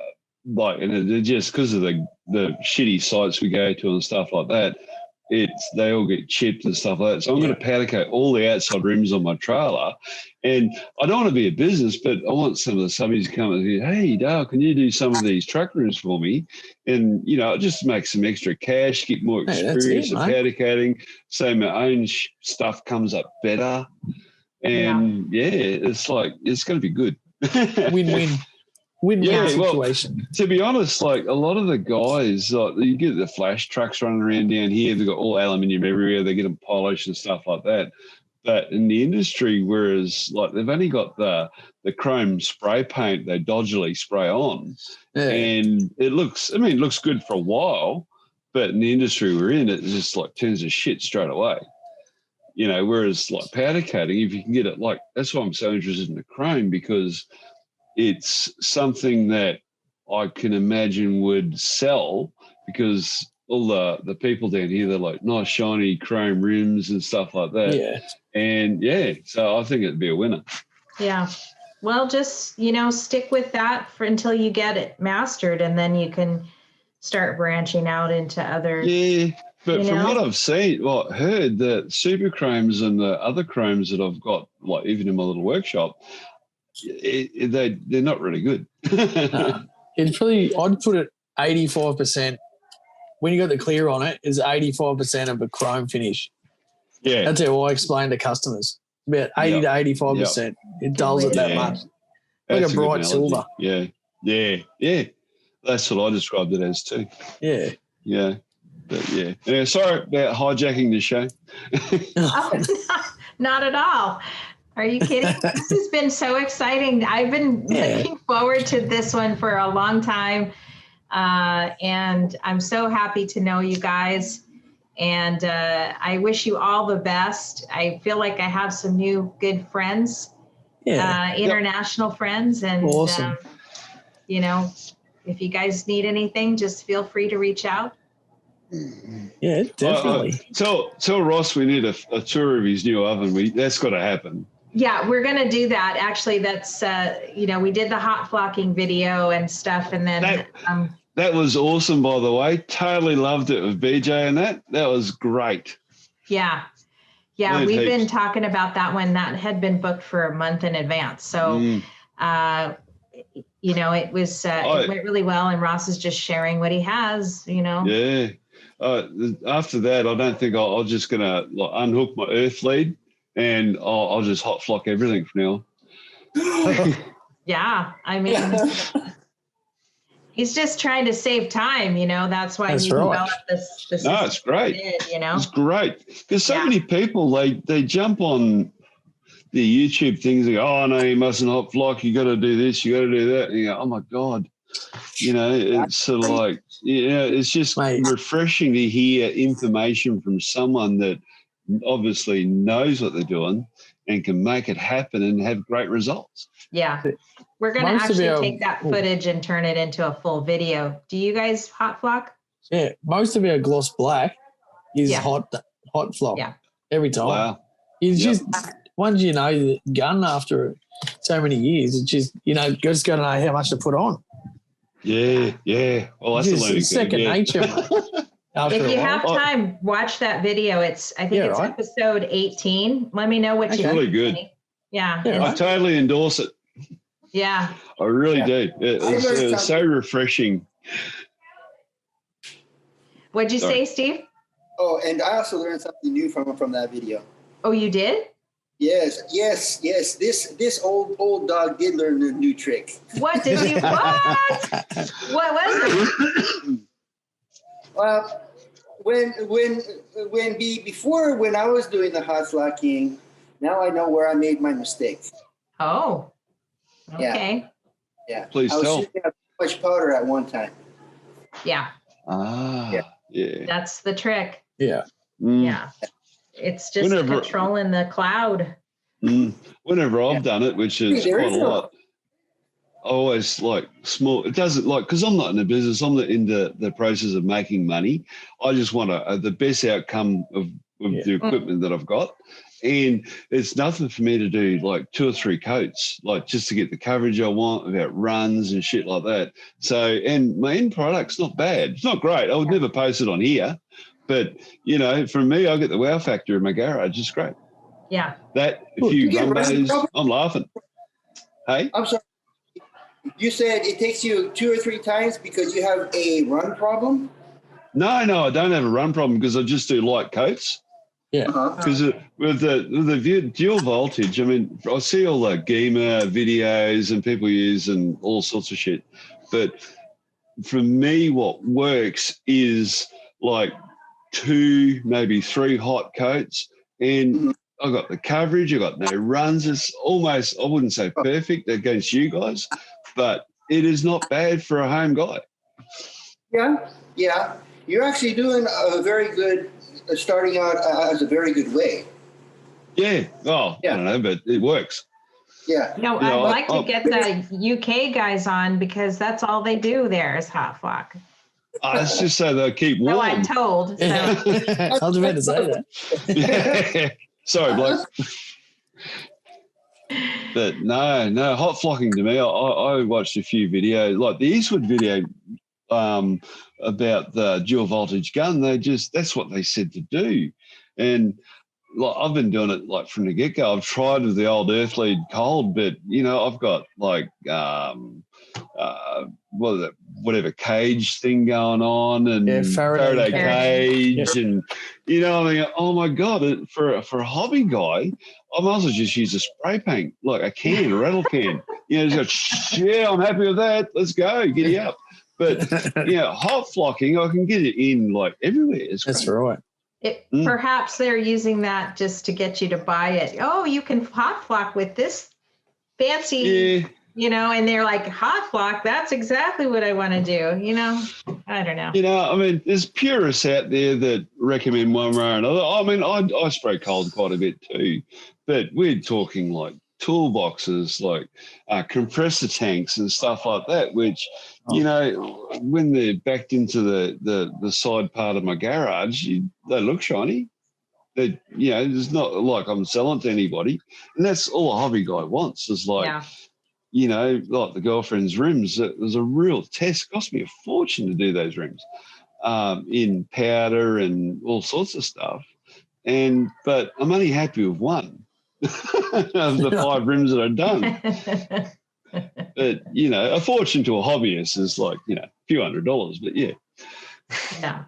just because of the shitty sites we go to and stuff like that, they all get chipped and stuff like that. So I'm going to powder coat all the outside rims on my trailer. And I don't want to be a business, but I want some of the subbies to come and say, hey, Dale, can you do some of these truck rims for me? And, just make some extra cash, get more experience of powder coating, so my own stuff comes up better. And, it's like, it's going to be good. Win-win. Win-win situation. Well, to be honest, like a lot of the guys, like, you get the flash trucks running around down here. They've got all aluminium everywhere. They get them polished and stuff like that. But in the industry, whereas like they've only got the chrome spray paint they dodgily spray on, and it looks good for a while. But in the industry we're in, it just like turns to shit straight away. Whereas like powder coating, if you can get it, like that's why I'm so interested in the chrome, because it's something that I can imagine would sell, because all the people down here, they're like nice shiny chrome rims and stuff like that. Yeah. And so I think it'd be a winner. Yeah. Well, just, stick with that until you get it mastered, and then you can start branching out into other. Yeah. But from what I've seen, heard, the super chromes and the other chromes that I've got, like even in my little workshop, they're not really good. It's probably, I'd put it 85%. When you got the clear on it, is 85% of a chrome finish. Yeah. That's how I explain to customers. About 80 to 85%. It dulls it that much. Like a bright silver. Yeah. That's what I described it as too. Yeah. Yeah. But yeah. Sorry about hijacking the show. Not at all. Are you kidding? This has been so exciting. I've been looking forward to this one for a long time. And I'm so happy to know you guys. And I wish you all the best. I feel like I have some new good friends, international friends. And, awesome. If you guys need anything, just feel free to reach out. Yeah, definitely. Tell Ross we need a tour of his new oven. That's got to happen. Yeah, we're going to do that. Actually, that's, we did the hot flocking video and stuff. And then that was awesome, by the way. Totally loved it with BJ and that. That was great. Yeah. Yeah, we've been talking about that one. That had been booked for a month in advance. So, it was, it went really well. And Ross is just sharing what he has, Yeah. After that, I don't think I'm just going to unhook my earth lead and I'll just hot flock everything from now on. Yeah, I mean, he's just trying to save time, that's why he developed this. No, it's great. It's great. Because so many people, they jump on the YouTube things and go, oh, no, you mustn't hot flock. You got to do this, you got to do that. And you go, oh, my God. It's sort of like, it's just refreshing to hear information from someone that obviously knows what they're doing and can make it happen and have great results. Yeah. We're going to actually take that footage and turn it into a full video. Do you guys hot flock? Yeah. Most of our gloss black is hot flock every time. Wow. It's just, once you know the gun after so many years, it's just, just got to know how much to put on. Yeah. Well, that's a learning curve. Second nature, mate. If you have time, watch that video. I think it's episode 18. Let me know what you think. It's really good. Yeah. I totally endorse it. Yeah. I really do. It was so refreshing. What'd you say, Steve? Oh, and I also learned something new from that video. Oh, you did? Yes. This old dog did learn a new trick. What did you? What? What was it? Well, when I was doing the hot flocking, now I know where I made my mistake. Oh. Okay. Yeah. Please tell. I was shooting out too much powder at one time. Yeah. Yeah. That's the trick. Yeah. Yeah. It's just controlling the cloud. Whenever I've done it, which is quite a lot, I always like small. It doesn't because I'm not in the business. I'm not in the process of making money. I just want the best outcome of the equipment that I've got. And it's nothing for me to do like 2 or 3 coats, like just to get the coverage I want about runs and shit like that. So, and my end product's not bad. It's not great. I would never post it on here, But, you know, for me, I get the wow factor in my garage. It's great. Yeah. That, if you run those, I'm laughing. Hey? I'm sorry. You said it takes you 2 or 3 times because you have a run problem? No, I don't have a run problem because I just do light coats. Yeah. Because with the dual voltage, I mean, I see all the gamer videos and people using all sorts of shit. But for me, what works is like 2, maybe 3 hot coats, and I got the coverage. I got no runs. It's almost, I wouldn't say perfect against you guys, but it is not bad for a home guy. Yeah. You're actually doing a very good, starting out as a very good way. Yeah. Oh, I don't know, but it works. Yeah. No, I'd like to get the UK guys on because that's all they do there is hot flock. It's just so they'll keep warm. No, I'm told. So. I was about to say that. Sorry, bloke. But no, hot flocking to me, I watched a few videos, like the Eastwood video about the dual voltage gun. That's what they said to do. And like I've been doing it like from the get-go. I've tried with the old earth lead cold, but you know, I've got like whatever cage thing going on, and Faraday cage, and you know, I mean, oh my god, for a hobby guy, I might as well just use a spray paint, like a rattle can. You know, just go, yeah, I'm happy with that. Let's go, giddy up. But yeah, hot flocking, I can get it in like everywhere. That's right. Perhaps they're using that just to get you to buy it. Oh, you can hot flock with this fancy, you know, and they're like, hot flock, that's exactly what I want to do. You know, I don't know. You know, I mean, there's purists out there that recommend one way or another. I mean, I spray cold quite a bit too, but we're talking like toolboxes, like compressor tanks and stuff like that, which, you know, when they're backed into the side part of my garage, they look shiny. They, you know, it's not like I'm selling to anybody. And that's all a hobby guy wants is like, you know, like the girlfriend's rims. It was a real test. It cost me a fortune to do those rims in powder and all sorts of stuff. But I'm only happy with one of the 5 rims that I've done. But, you know, a fortune to a hobbyist is like, you know, a few $100, but yeah. Yeah.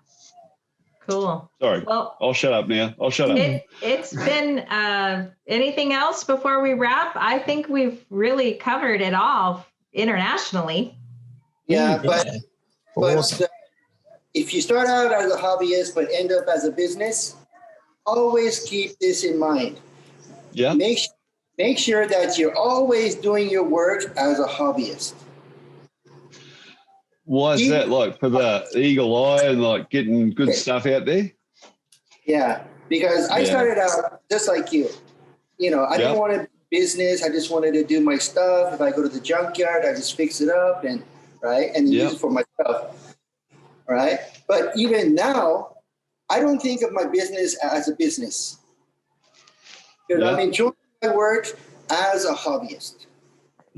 Cool. Sorry. Well, I'll shut up now. It's been anything else before we wrap? I think we've really covered it all internationally. Yeah, but Awesome. if you start out as a hobbyist but end up as a business, always keep this in mind. Yeah. Make sure that you're always doing your work as a hobbyist. Why is that, like for the eagle eye and like getting good stuff out there? Yeah, because I started out just like you. You know, I didn't want a business. I just wanted to do my stuff. If I go to the junkyard, I just fix it up and use it for myself. Right. But even now, I don't think of my business as a business. Because I'm enjoying my work as a hobbyist.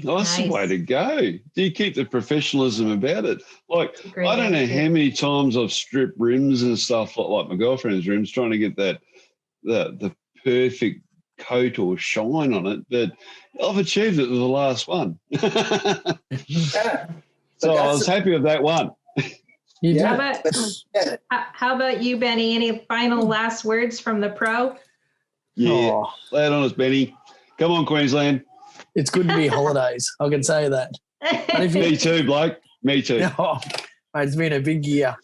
Oh, that's the way to go. Do you keep the professionalism about it? Like, I don't know how many times I've stripped rims and stuff like my girlfriend's rims, trying to get that the perfect coat or shine on it. But I've achieved it with the last one. So I was happy with that one. How about you, Benny? Any final last words from the pro? Yeah. Lay it on us, Benny. Come on, Queensland. It's good to be holidays. I can say that. Me too, bloke. Me too. Oh, mate, it's been a big year.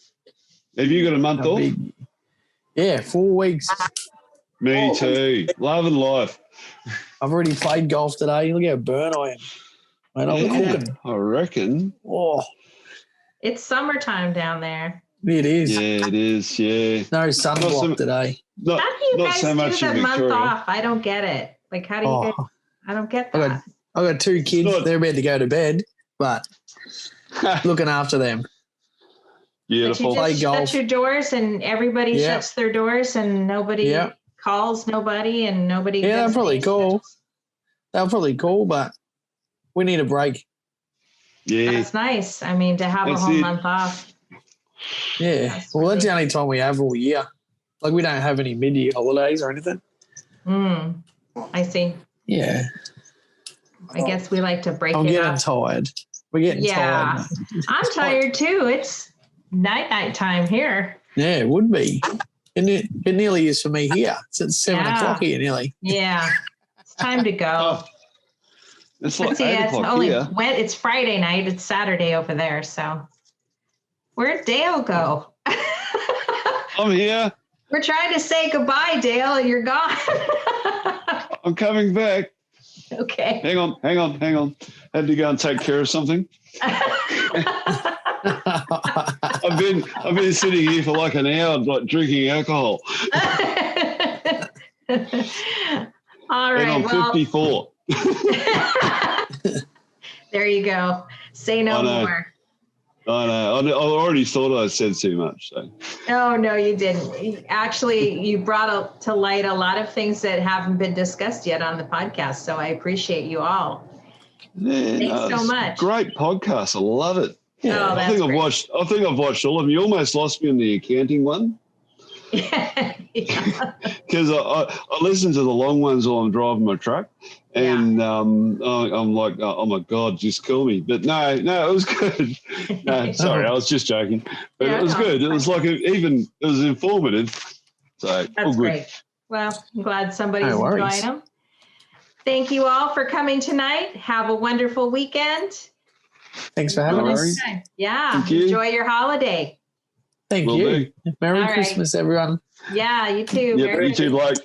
Have you got a month off? 4 weeks. Me too. Loving life. I've already played golf today. Look how burnt I am. Mate, I'm cooking. I reckon. Oh, it's summertime down there. It is. Yeah, it is. Yeah. No sunblock today. How do you guys so much do the in month Victoria. off? I don't get it. Like, how do you guys? I don't get that. I got 2 kids. They're about to go to bed, but looking after them. Beautiful. But you just shut your doors and everybody shuts their doors and nobody calls nobody and nobody. Yeah, they'll probably call. They'll probably call, but we need a break. Yeah. That's nice. I mean, to have a whole month off. Yeah. That's Well, that's really- the only time we have all year. Like, we don't have any mid-year holidays or anything. I see. Yeah. I guess we like to break I'm it getting up. tired. We're getting Yeah. tired. I'm tired too. It's night time here. Yeah, it would be. It nearly is for me here. It's at 7 Yeah. o'clock here nearly. Yeah. It's time to go. It's But like see, 8 it's o'clock only here. it's Friday night. It's Saturday over there. So where'd Dale go? I'm here. We're trying to say goodbye, Dale, and you're gone. I'm coming back. Okay. Hang on. Had to go and take care of something. I've been sitting here for like an hour, like drinking alcohol. All right. And I'm Well, 54. there you go. Say no I know. more. I know. I already thought I said too much. So. Oh, no, you didn't. Actually, you brought to light a lot of things that haven't been discussed yet on the podcast. So I appreciate you all. Yeah, Thanks so it's much. Great podcast. I love it. Oh, I that's think great. I've watched all of them. You almost lost me in the accounting one Yeah. because I listen to the long ones while I'm driving my truck, and I'm like, oh my God, just kill me. But no, it was good. No, sorry, I was just joking. But Yeah, it was no, good. it's It was like it was informative. So all That's good. great. Well, I'm glad somebody's No worries. enjoying them. Thank you all for coming tonight. Have a wonderful weekend. Thanks for having No us. worries. Yeah. Thank you. Enjoy your holiday. Thank Will you. do. Merry All right. Christmas, everyone. Yeah, you too. Yep, Merry you too, Blake.